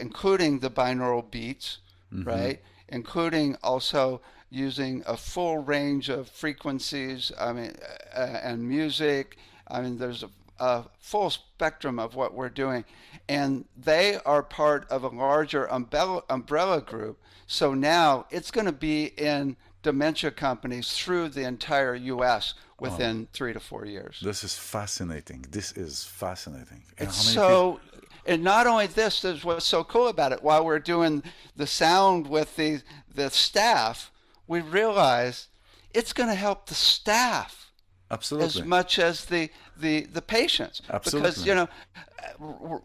Speaker 4: including the binaural beats, right? Including also using a full range of frequencies, and music. I mean, there's a full spectrum of what we're doing. And they are part of a larger umbrella group. So now it's going to be in dementia companies through the entire U.S. within 3 to 4 years.
Speaker 3: This is fascinating.
Speaker 4: And not only this is what's so cool about it. While we're doing the sound with the staff, we realize it's going to help the staff as much as the patients.
Speaker 3: Absolutely.
Speaker 4: Because,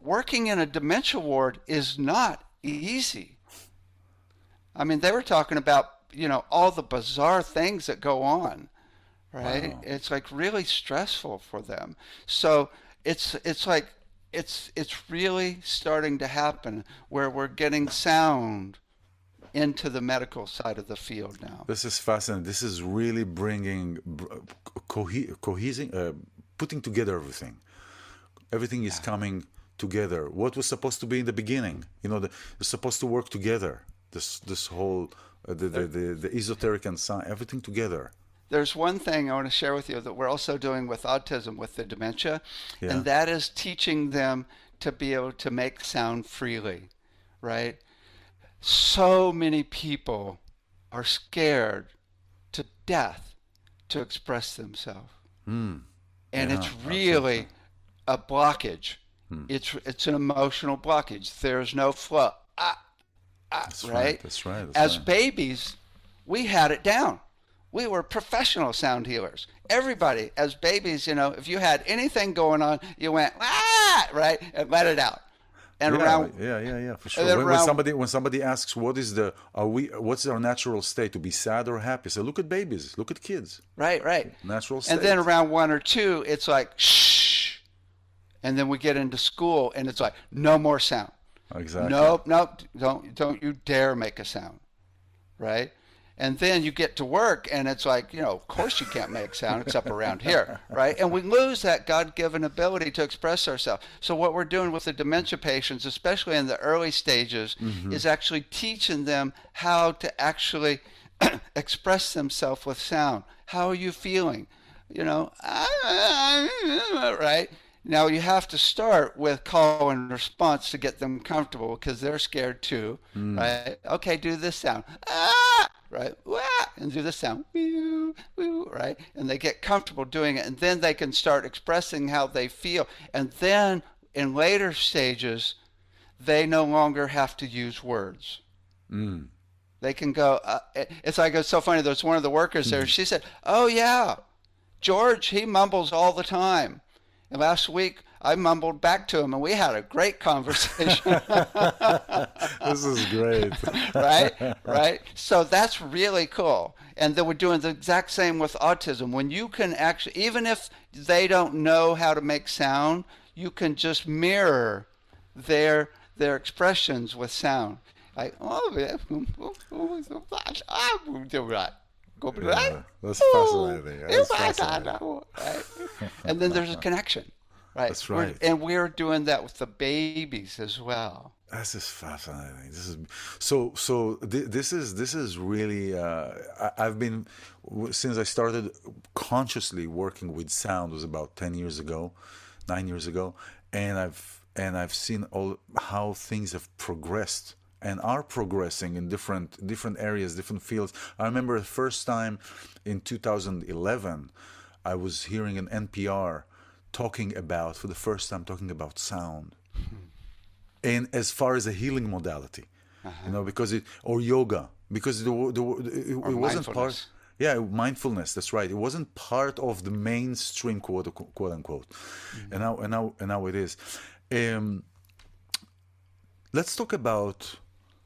Speaker 4: working in a dementia ward is not easy. I mean, they were talking about, all the bizarre things that go on, right? Wow. It's like really stressful for them. So it's really starting to happen where we're getting sound into the medical side of the field now.
Speaker 3: This is fascinating. This is really bringing putting together everything. Everything is coming together. What was supposed to be in the beginning, they're supposed to work together. This whole the esoteric and science, everything together.
Speaker 4: There's one thing I want to share with you that we're also doing with autism, with the dementia, and that is teaching them to be able to make sound freely, right? So many people are scared to death to express themselves. And it's really a blockage. It's an emotional blockage. There's no flow.
Speaker 3: That's
Speaker 4: right?
Speaker 3: That's right.
Speaker 4: As babies, we had it down. We were professional sound healers. Everybody, as babies, if you had anything going on, you went, right, and let it out. And
Speaker 3: Yeah, for sure. When somebody asks what's our natural state, to be sad or happy, say look at babies, look at kids.
Speaker 4: Right.
Speaker 3: Natural state.
Speaker 4: And then around 1 or 2, it's like shh, and then we get into school, and it's like no more sound.
Speaker 3: Exactly.
Speaker 4: Nope, don't you dare make a sound, right? And then you get to work, and it's like, of course you can't make sound except around here, right? And we lose that God-given ability to express ourselves. So what we're doing with the dementia patients, especially in the early stages, is actually teaching them how to actually express themselves with sound. How are you feeling? Right? Now you have to start with call and response to get them comfortable because they're scared too, right? Okay, do this sound, right? And do this sound, right? And they get comfortable doing it, and then they can start expressing how they feel. And then in later stages, they no longer have to use words. They can go. It's so funny. There's one of the workers there. She said, "Oh yeah, George, he mumbles all the time." And last week, I mumbled back to him, and we had a great conversation.
Speaker 3: This is great.
Speaker 4: Right? So that's really cool. And then we're doing the exact same with autism. When you can actually, even if they don't know how to make sound, you can just mirror their expressions with sound. Like,
Speaker 3: Yeah, that's fascinating.
Speaker 4: Right? And then there's a connection, right?
Speaker 3: That's right.
Speaker 4: We're doing that with the babies as well.
Speaker 3: This is fascinating. This is really. I've been, since I started consciously working with sound, was about 9 years ago, and I've seen how things have progressed and are progressing in different areas, different fields. I remember the first time in 2011, I was hearing an NPR talking about sound, and as far as a healing modality, or yoga, because it wasn't part. Yeah, mindfulness. That's right. It wasn't part of the mainstream, quote unquote, and now it is. Let's talk about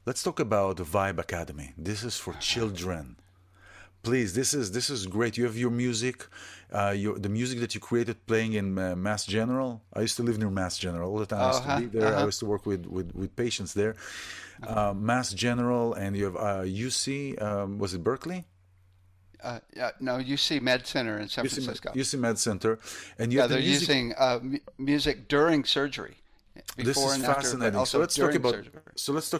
Speaker 3: the Vibe Academy. This is for children. Please, this is great. You have your music, the music that you created playing in Mass General. I used to live near Mass General all the time. I used to be there. I used to work with patients there. Mass General, and you have UC. Was it Berkeley?
Speaker 4: No, UC Med Center in San Francisco.
Speaker 3: UC Med Center, and
Speaker 4: they're using music during surgery.
Speaker 3: This is fascinating. So let's talk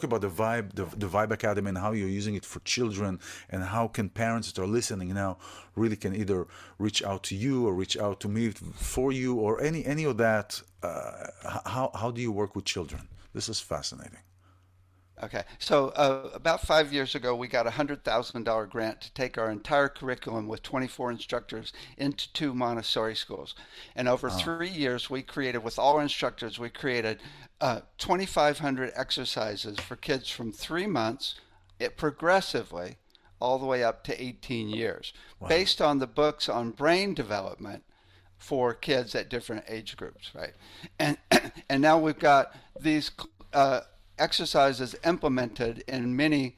Speaker 3: about the Vibe Academy and how you're using it for children, and how can parents that are listening now really can either reach out to you or reach out to me for you, or any of that. How do you work with children? This is fascinating.
Speaker 4: Okay, so about 5 years ago, we got a $100,000 grant to take our entire curriculum with 24 instructors into 2 Montessori schools. And over 3 years, with all our instructors, we created 2,500 exercises for kids from 3 months, progressively, all the way up to 18 years, based on the books on brain development for kids at different age groups, right? And now we've got these exercises implemented in many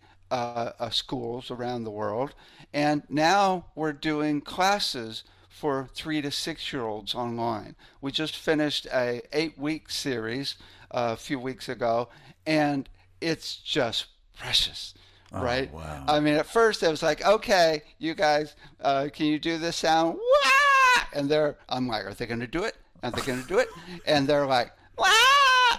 Speaker 4: schools around the world, and now we're doing classes for 3 to 6 year olds online. We just finished a 8-week series a few weeks ago, and it's just precious, right?
Speaker 3: Wow.
Speaker 4: I mean, at first it was like, okay, you guys, can you do this sound? Wah! And I'm like, are they going to do it? Are they going to do it? And they're like, wah!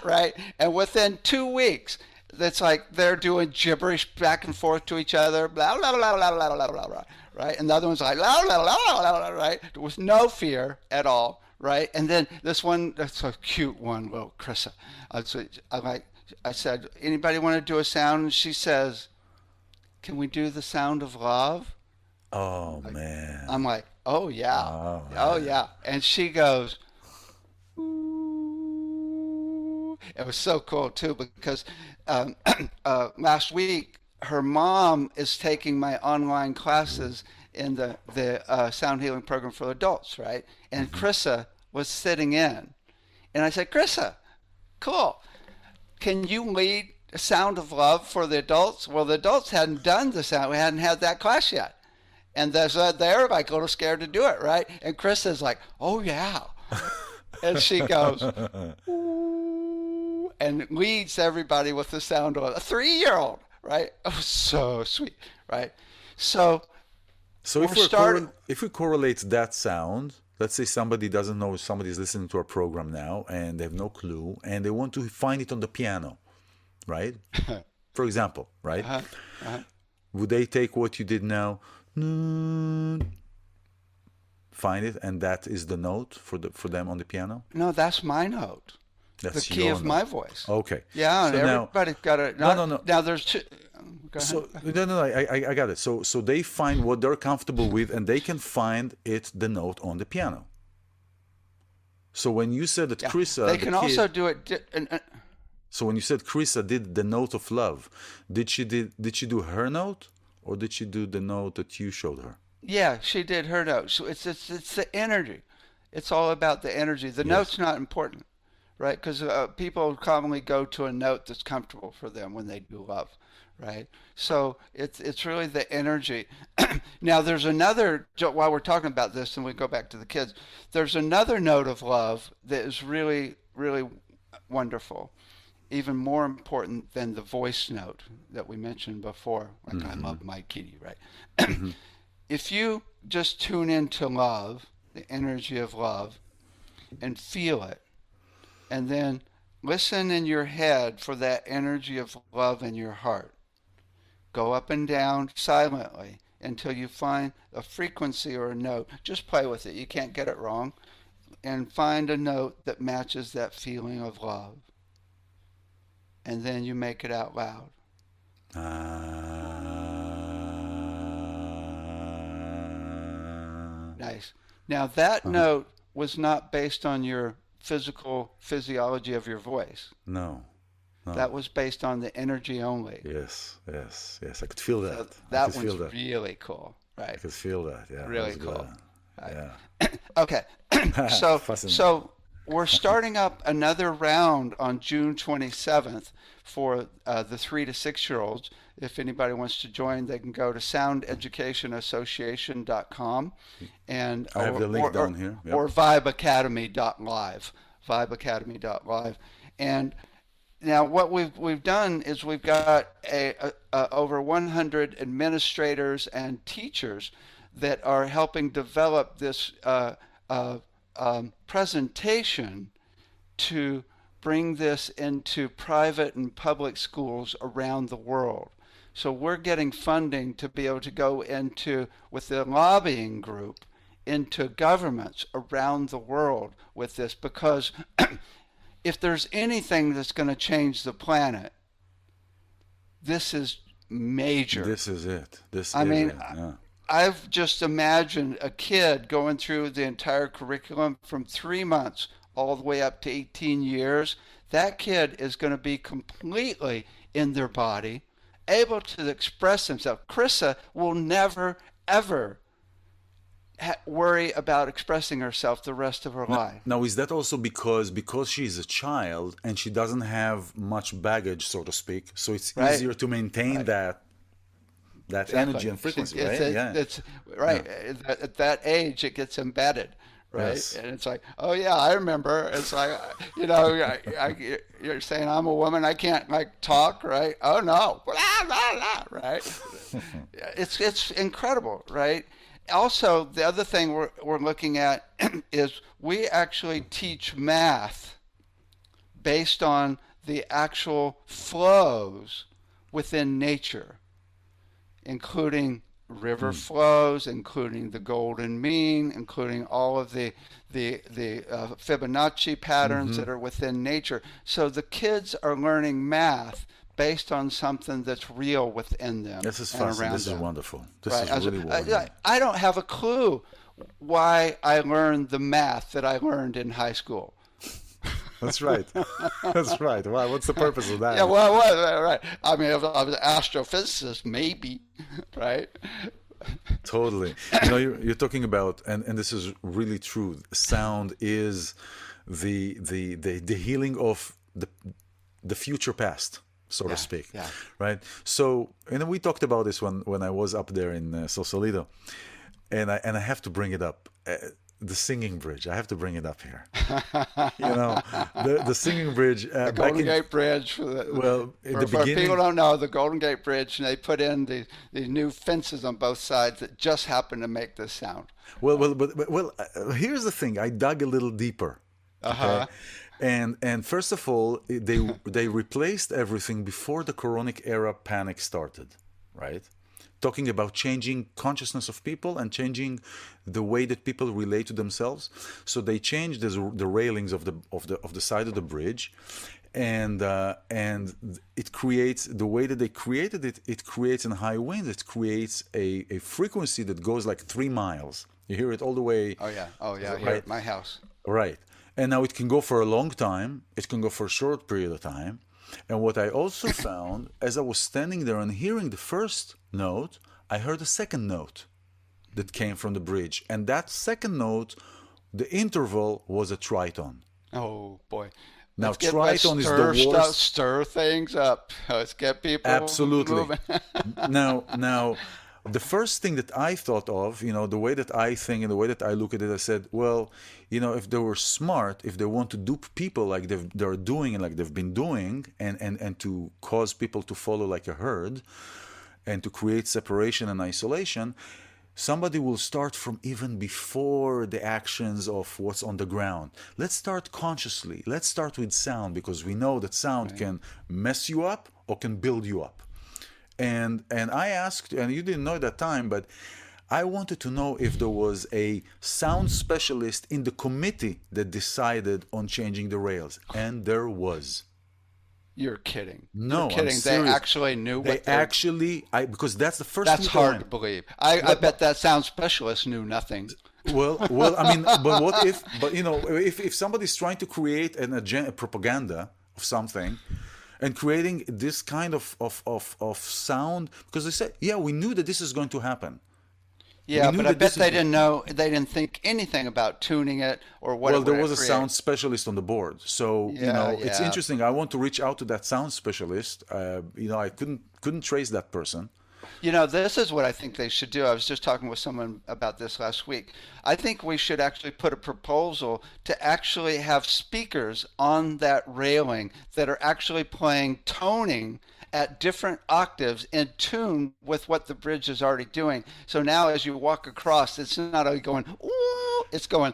Speaker 4: Right? And within 2 weeks, it's like they're doing gibberish back and forth to each other, blah, blah, blah, blah, blah, blah, blah, blah, right? And the other one's like, blah, blah, blah, blah, blah, blah, right? With no fear at all, right? And then this one, that's a cute one, little Krissa. I said, anybody want to do a sound? And she says, can we do the sound of love?
Speaker 3: Oh, man.
Speaker 4: I'm like, oh, yeah. Oh, yeah. And she goes, it was so cool too, because last week her mom is taking my online classes in the sound healing program for adults, right? And Krissa was sitting in, and I said, Krissa, cool. can you lead a sound of love for the adults? Well, the adults hadn't done the sound. We hadn't had that class yet. And they're like a little scared to do it, right? And Chris is like, oh, yeah. And she goes, ooh, and leads everybody with the sound of a 3-year-old, right? Oh, so sweet, right? So
Speaker 3: if we correlate that sound, let's say somebody doesn't know, somebody's listening to our program now and they have no clue and they want to find it on the piano, right? For example, right? Would they take what you did now, find it, and that is the note for them on the piano?
Speaker 4: No, that's my note. That's the key of my voice.
Speaker 3: Okay.
Speaker 4: Yeah, and everybody's got it.
Speaker 3: No.
Speaker 4: Now there's two.
Speaker 3: I got it. So they find what they're comfortable with, and they can find the note on the piano. So when you said that Chrissa,
Speaker 4: they can also do it.
Speaker 3: So when you said Chrissa did the note of love, did she do her note, or did she do the note that you showed her?
Speaker 4: Yeah, she did her note. So it's the energy. It's all about the energy. The note's not important, right? Because people commonly go to a note that's comfortable for them when they do love, right? So it's really the energy. Now there's another, while we're talking about this, and we go back to the kids, there's another note of love that is really, really wonderful, even more important than the voice note that we mentioned before. Like, I love my kitty, right? If you just tune into love, the energy of love, and feel it, and then listen in your head for that energy of love in your heart. Go up and down silently until you find a frequency or a note. Just play with it. You can't get it wrong. And find a note that matches that feeling of love. And then you make it out loud. Nice. Now that note was not based on your physiology of your voice.
Speaker 3: No.
Speaker 4: That was based on the energy only.
Speaker 3: Yes. I could feel that.
Speaker 4: So that one's really cool, right? I
Speaker 3: could feel that. Yeah.
Speaker 4: Really cool.
Speaker 3: Right.
Speaker 4: Yeah. Okay. So we're starting up another round on June 27th for the 3 to 6-year-olds. If anybody wants to join, they can go to soundeducationassociation.com and
Speaker 3: I have the link down here. Yep.
Speaker 4: Or vibeacademy.live. Vibeacademy.live. And now what we've done is we've got over 100 administrators and teachers that are helping develop this presentation to bring this into private and public schools around the world. So we're getting funding to be able to go into, with the lobbying group, into governments around the world with this, because if there's anything that's going to change the planet, this is major.
Speaker 3: This is it.
Speaker 4: I've just imagined a kid going through the entire curriculum from 3 months all the way up to 18 years. That kid is going to be completely in their body, able to express himself. Chrissa will never, ever worry about expressing herself the rest of her life.
Speaker 3: Now, is that also because she's a child and she doesn't have much baggage, so to speak, so it's easier to maintain that energy and frequency, right?
Speaker 4: It's right. Yeah. At that age, it gets embedded, right? Yes. And it's like, oh yeah, I remember. It's like, you're saying I'm a woman, I can't talk, right? Oh no, blah, blah, blah, right? It's incredible, right? Also, the other thing we're looking at is we actually teach math based on the actual flows within nature, including river flows, including the golden mean, including all of the Fibonacci patterns that are within nature. So the kids are learning math based on something that's real within them.
Speaker 3: This is fascinating. This is wonderful. This is really wonderful.
Speaker 4: I don't have a clue why I learned the math that I learned in high school.
Speaker 3: That's right. That's right. Wow, what's the purpose of that?
Speaker 4: Yeah, right. I mean, if I was an astrophysicist, maybe, right?
Speaker 3: Totally. You're talking about, and this is really true. Sound is the healing of the future past, so to speak,
Speaker 4: yeah.
Speaker 3: right? So, and we talked about this when I was up there in Sausalito, and I have to bring it up. The singing bridge. I have to bring it up here. The singing bridge.
Speaker 4: The Golden Gate Bridge. For people don't know, the Golden Gate Bridge, and they put in the new fences on both sides that just happen to make this sound.
Speaker 3: Well, here's the thing. I dug a little deeper. Okay? And first of all, they replaced everything before the Coronic era panic started, right? Talking about changing consciousness of people and changing the way that people relate to themselves. So they changed the railings of the side of the bridge, and it creates, the way that they created it. It creates in high winds. It creates a frequency that goes like 3 miles. You hear it all the way.
Speaker 4: Oh yeah.
Speaker 3: Right?
Speaker 4: Here at my house.
Speaker 3: Right. And now it can go for a long time. It can go for a short period of time. And what I also found, as I was standing there and hearing the first note, I heard a second note that came from the bridge. And that second note, the interval was a triton.
Speaker 4: Oh, boy.
Speaker 3: Now, triton is the worst.
Speaker 4: Stir things up. Let's get people moving.
Speaker 3: Now, the first thing that I thought of, the way that I think and the way that I look at it, I said, well, if they were smart, if they want to dupe people like they're doing and like they've been doing, and to cause people to follow like a herd, and to create separation and isolation, somebody will start from even before the actions of what's on the ground. Let's start consciously. Let's start with sound, because we know that sound can mess you up or can build you up. And I asked, and you didn't know at that time, but I wanted to know if there was a sound specialist in the committee that decided on changing the rails. And there was.
Speaker 4: You're kidding.
Speaker 3: No,
Speaker 4: You're kidding.
Speaker 3: I'm serious.
Speaker 4: They actually knew what
Speaker 3: because that's the first.
Speaker 4: That's hard to believe. I bet that sound specialist knew nothing.
Speaker 3: Well, I mean, but what if? But if somebody's trying to create a propaganda of something, and creating this kind of sound, because they said, yeah, we knew that this is going to happen.
Speaker 4: Yeah, but I bet they didn't know. They didn't think anything about tuning it or what.
Speaker 3: Well, there was a sound specialist on the board, so it's interesting. I want to reach out to that sound specialist. I couldn't trace that person.
Speaker 4: This is what I think they should do. I was just talking with someone about this last week. I think we should actually put a proposal to actually have speakers on that railing that are actually playing toning at different octaves in tune with what the bridge is already doing. So now as you walk across, it's not only going, ooh, it's going,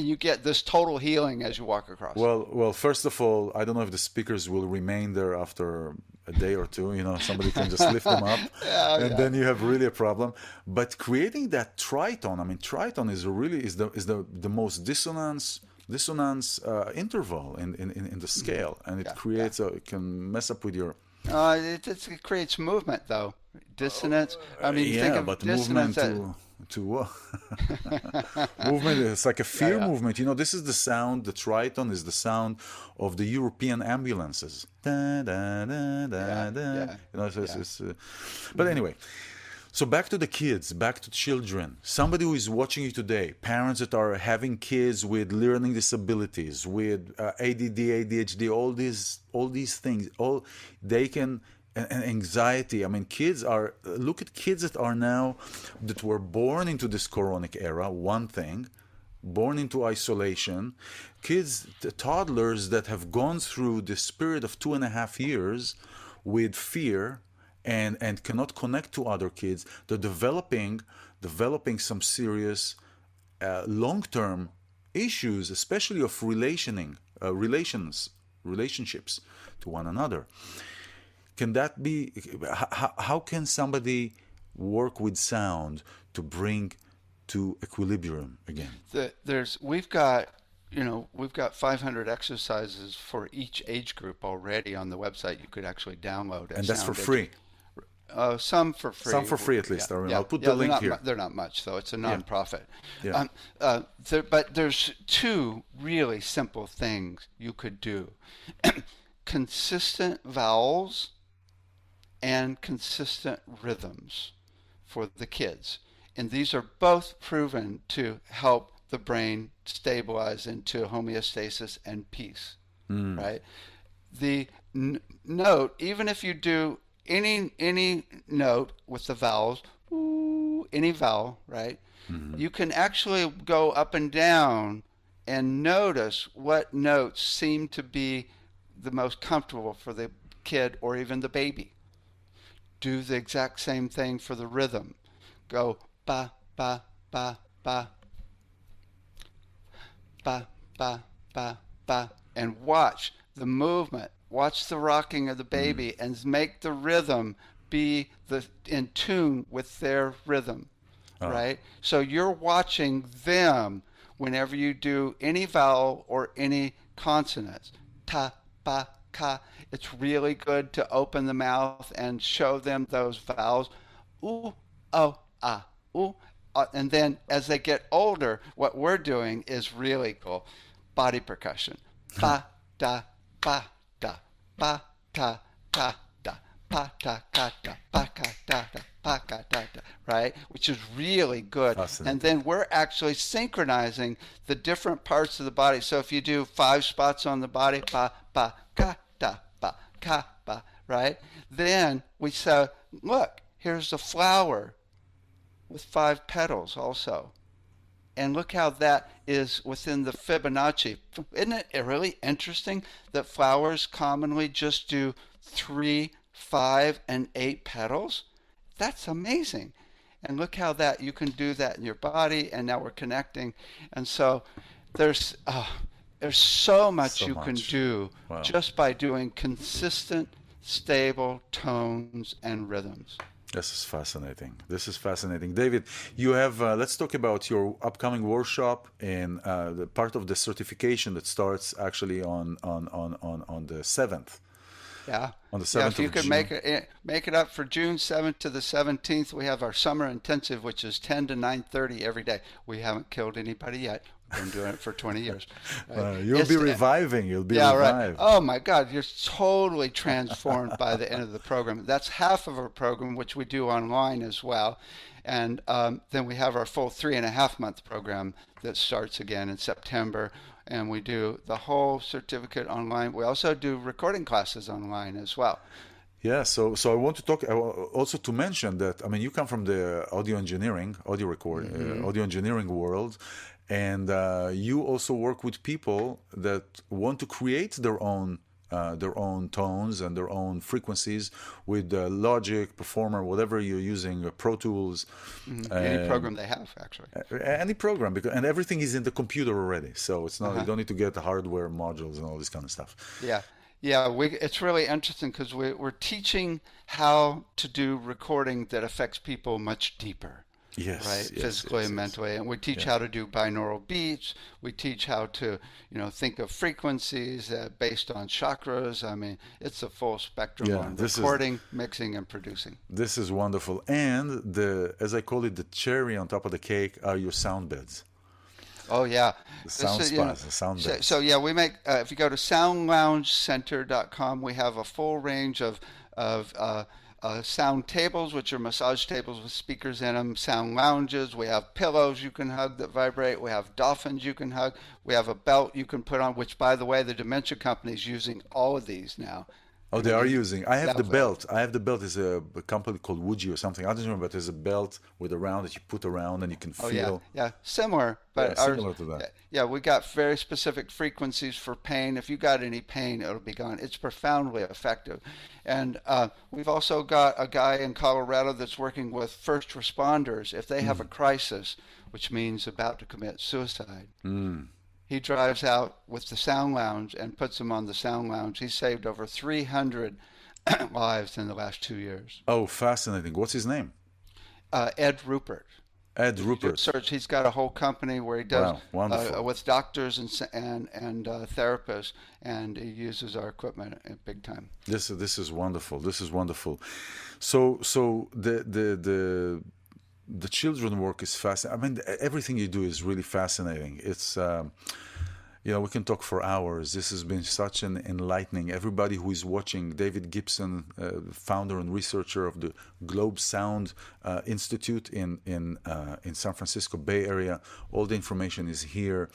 Speaker 4: you get this total healing as you walk across.
Speaker 3: Well, first of all, I don't know if the speakers will remain there after a day or two. Somebody can just lift them up, then you have really a problem. But creating that triton, triton is the most dissonance interval in the scale, and it creates it can mess up with your.
Speaker 4: It creates movement though. Dissonance. Think of
Speaker 3: but
Speaker 4: dissonance
Speaker 3: movement to what? Movement is like a fear movement. This is the sound. The triton is the sound of the European ambulances. Da, da, da, da, da. But anyway. So back to the kids, back to children. Somebody who is watching you today, parents that are having kids with learning disabilities, with ADD, ADHD, all these things, they can, and anxiety. Look at kids that were born into this Coronic era, one thing, born into isolation, kids, toddlers that have gone through this period of 2.5 years with fear, and cannot connect to other kids. They're developing some serious long-term issues, especially of relationships to one another. Can that be? How can somebody work with sound to bring to equilibrium again?
Speaker 4: We've got 500 exercises for each age group already on the website. You could actually download.
Speaker 3: And that's for free.
Speaker 4: Some for free.
Speaker 3: Some for free at least. I'll put the link here.
Speaker 4: They're not much, though. It's a non-profit. But there's 2 really simple things you could do. Consistent vowels and consistent rhythms for the kids. And these are both proven to help the brain stabilize into homeostasis and peace, right? The note, even if you do any note with the vowels, any vowel, right? You can actually go up and down and notice what notes seem to be the most comfortable for the kid or even the baby. Do the exact same thing for the rhythm. Go ba ba ba ba ba ba ba ba, and watch the movement. Watch the rocking of the baby and make the rhythm be in tune with their rhythm, right? So you're watching them whenever you do any vowel or any consonants. Ta, ba, ka. It's really good to open the mouth and show them those vowels. Ooh, oh, ah, ooh. And then as they get older, what we're doing is really cool. Body percussion. Ba, da, ba, da, ba, ta, ta, da, pa, ta, ka, da, pa, ka, da, da, pa, ka, da, da, right? Which is really good. And then we're actually synchronizing the different parts of the body. So if you do 5 spots on the body, ba, ba, ka, da, ba, ka, ba, right? Then we say, look, here's the flower with 5 petals also. And look how that is within the Fibonacci. Isn't it really interesting that flowers commonly just do 3, 5, and 8 petals? That's amazing. And look how that you can do that in your body, and now we're connecting. And so there's so much you can do just by doing consistent, stable tones and rhythms.
Speaker 3: This is fascinating. This is fascinating. David, you have, let's talk about your upcoming workshop and the part of the certification that starts actually on the 7th.
Speaker 4: Yeah.
Speaker 3: On the 7th
Speaker 4: if you
Speaker 3: of
Speaker 4: could
Speaker 3: June.
Speaker 4: make it up for June 7th to the 17th, we have our summer intensive, which is 10 to 9:30 every day. We haven't killed anybody yet. We've been doing it for 20 years. Right?
Speaker 3: You'll be reviving. You'll be revived.
Speaker 4: Right. Oh my God, you're totally transformed by the end of the program. That's half of our program, which we do online as well. And then we have our full 3.5-month program that starts again in September. And we do the whole certificate online. We also do recording classes online as well.
Speaker 3: Yeah, so I want to talk also to mention that, I mean, you come from the audio engineering world, and you also work with people that want to create their own tones and their own frequencies with Logic, Performer, whatever you're using, Pro Tools.
Speaker 4: Any program they have, actually.
Speaker 3: Any program, and everything is in the computer already. So it's not you don't need to get the hardware modules and all this kind of stuff.
Speaker 4: Yeah, it's really interesting because we're teaching how to do recording that affects people much deeper.
Speaker 3: Yes,
Speaker 4: right,
Speaker 3: yes,
Speaker 4: physically and mentally, and we teach how to do binaural beats. We teach how to, think of frequencies based on chakras. I mean, it's a full spectrum on recording, mixing, and producing.
Speaker 3: This is wonderful, and as I call it, the cherry on top of the cake are your sound beds.
Speaker 4: Oh yeah,
Speaker 3: the sound beds.
Speaker 4: So yeah, we make. If you go to soundloungecenter.com, we have a full range of sound tables, which are massage tables with speakers in them, sound lounges. We have pillows you can hug that vibrate. We have dolphins you can hug. We have a belt you can put on, which, by the way, the Dementia Company is using all of these now.
Speaker 3: Oh, they are using. I have the belt. Is a company called Woody or something. I don't remember, but there's a belt with a round that you put around and you can feel.
Speaker 4: Yeah, similar, but
Speaker 3: similar to that.
Speaker 4: Yeah, we got very specific frequencies for pain. If you got any pain, it'll be gone. It's profoundly effective. And we've also got a guy in Colorado that's working with first responders. If they have a crisis, which means about to commit suicide, he drives out with the sound lounge and puts them on the sound lounge. He's saved over 300 lives in the last 2 years.
Speaker 3: Oh, fascinating. What's his name?
Speaker 4: Ed Rupert.
Speaker 3: Ed Rupert.
Speaker 4: Search. He's got a whole company where he does with doctors and therapists, and he uses our equipment big time.
Speaker 3: This is wonderful. This is wonderful. So the children work is fascinating. I mean, everything you do is really fascinating. It's we can talk for hours. This has been such an enlightening. Everybody who is watching, David Gibson, founder and researcher of the Globe Sound Institute in San Francisco Bay Area. All the information is here.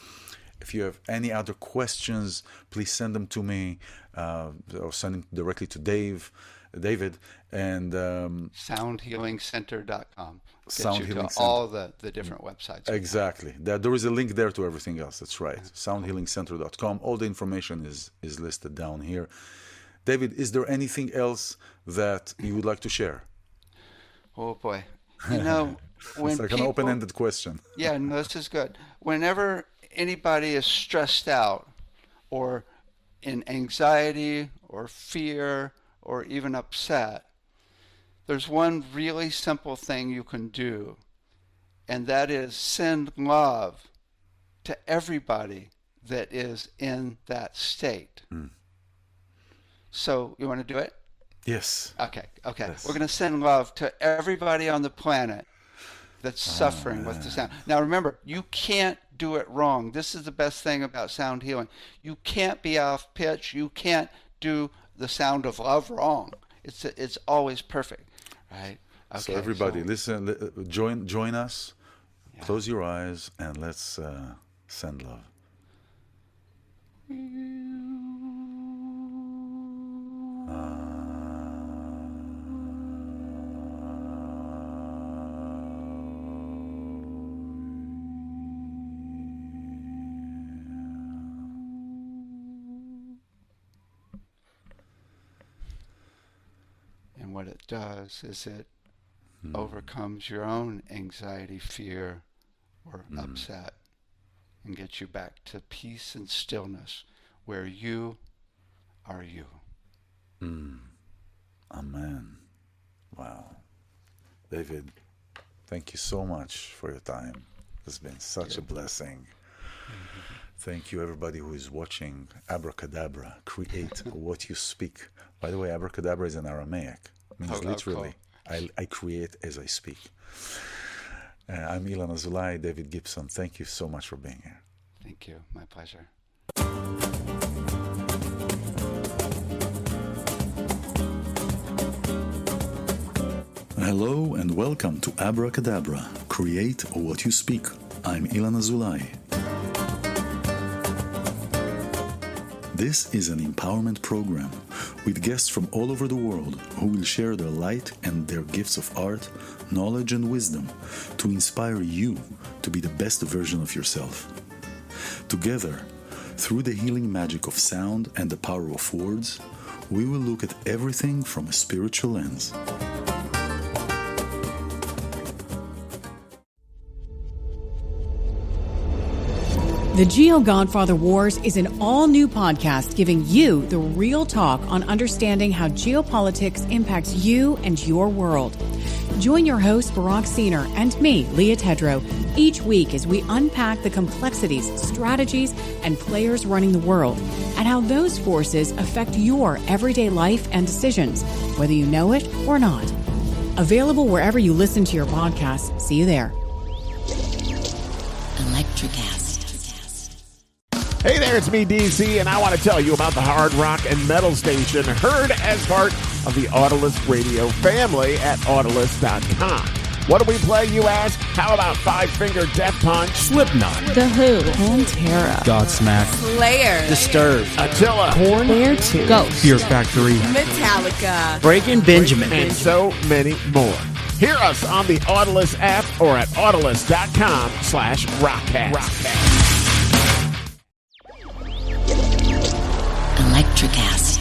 Speaker 3: If you have any other questions, please send them to me or send them directly to David, and
Speaker 4: soundhealingcenter.com.
Speaker 3: Sound Healing Center.
Speaker 4: All the different websites.
Speaker 3: Exactly. There is a link there to everything else. That's right. Soundhealingcenter.com. All the information is listed down here. David, is there anything else that you would like to share?
Speaker 4: Oh boy. When
Speaker 3: it's like an open-ended question.
Speaker 4: Yeah, no, this is good. Whenever anybody is stressed out or in anxiety or fear or even upset, there's one really simple thing you can do, and that is send love to everybody that is in that state. So you want to do it?
Speaker 3: Yes.
Speaker 4: Okay.
Speaker 3: Yes.
Speaker 4: We're going to send love to everybody on the planet that's suffering with the sound. Now remember, you can't do it wrong. This is the best thing about sound healing. You can't be off pitch. You can't do the sound of love wrong. It's always perfect, right? Okay,
Speaker 3: so everybody, listen, join us. Yeah. Close your eyes and let's send love.
Speaker 4: And what it does is it overcomes your own anxiety, fear, or upset, and gets you back to peace and stillness where you are you.
Speaker 3: Amen. Wow. David, thank you so much for your time. It's been such a blessing. Thank you, everybody who is watching. Abracadabra, create what you speak. By the way, abracadabra is in Aramaic. It means literally, cool. I create as I speak. I'm iLan Azoulai, David Gibson. Thank you so much for being here.
Speaker 4: Thank you. My pleasure.
Speaker 3: Hello and welcome to Abracadabra, create what you speak. I'm iLan Azoulai. This is an empowerment program with guests from all over the world who will share their light and their gifts of art, knowledge and wisdom to inspire you to be the best version of yourself. Together, through the healing magic of sound and the power of words, we will look at everything from a spiritual lens.
Speaker 5: The Geo-Godfather Wars is an all-new podcast giving you the real talk on understanding how geopolitics impacts you and your world. Join your host, Barak Siner, and me, Leah Tedrow, each week as we unpack the complexities, strategies, and players running the world, and how those forces affect your everyday life and decisions, whether you know it or not. Available wherever you listen to your podcasts. See you there.
Speaker 6: Electricast.
Speaker 7: Hey there, it's me, DC, and I want to tell you about the hard rock and metal station heard as part of the Autolus radio family at Autolus.com. What do we play, you ask? How about Five Finger Death Punch?
Speaker 8: Slipknot.
Speaker 6: The Who. Pantera.
Speaker 8: Godsmack.
Speaker 6: Slayer.
Speaker 8: Disturbed.
Speaker 7: Attila.
Speaker 8: Korn.
Speaker 6: Beartooth. Ghost.
Speaker 8: Fear Factory.
Speaker 6: Metallica.
Speaker 8: Breaking Benjamin.
Speaker 7: And so many more. Hear us on the Autolus app or at Autolus.com/rockcast.
Speaker 6: Electricast.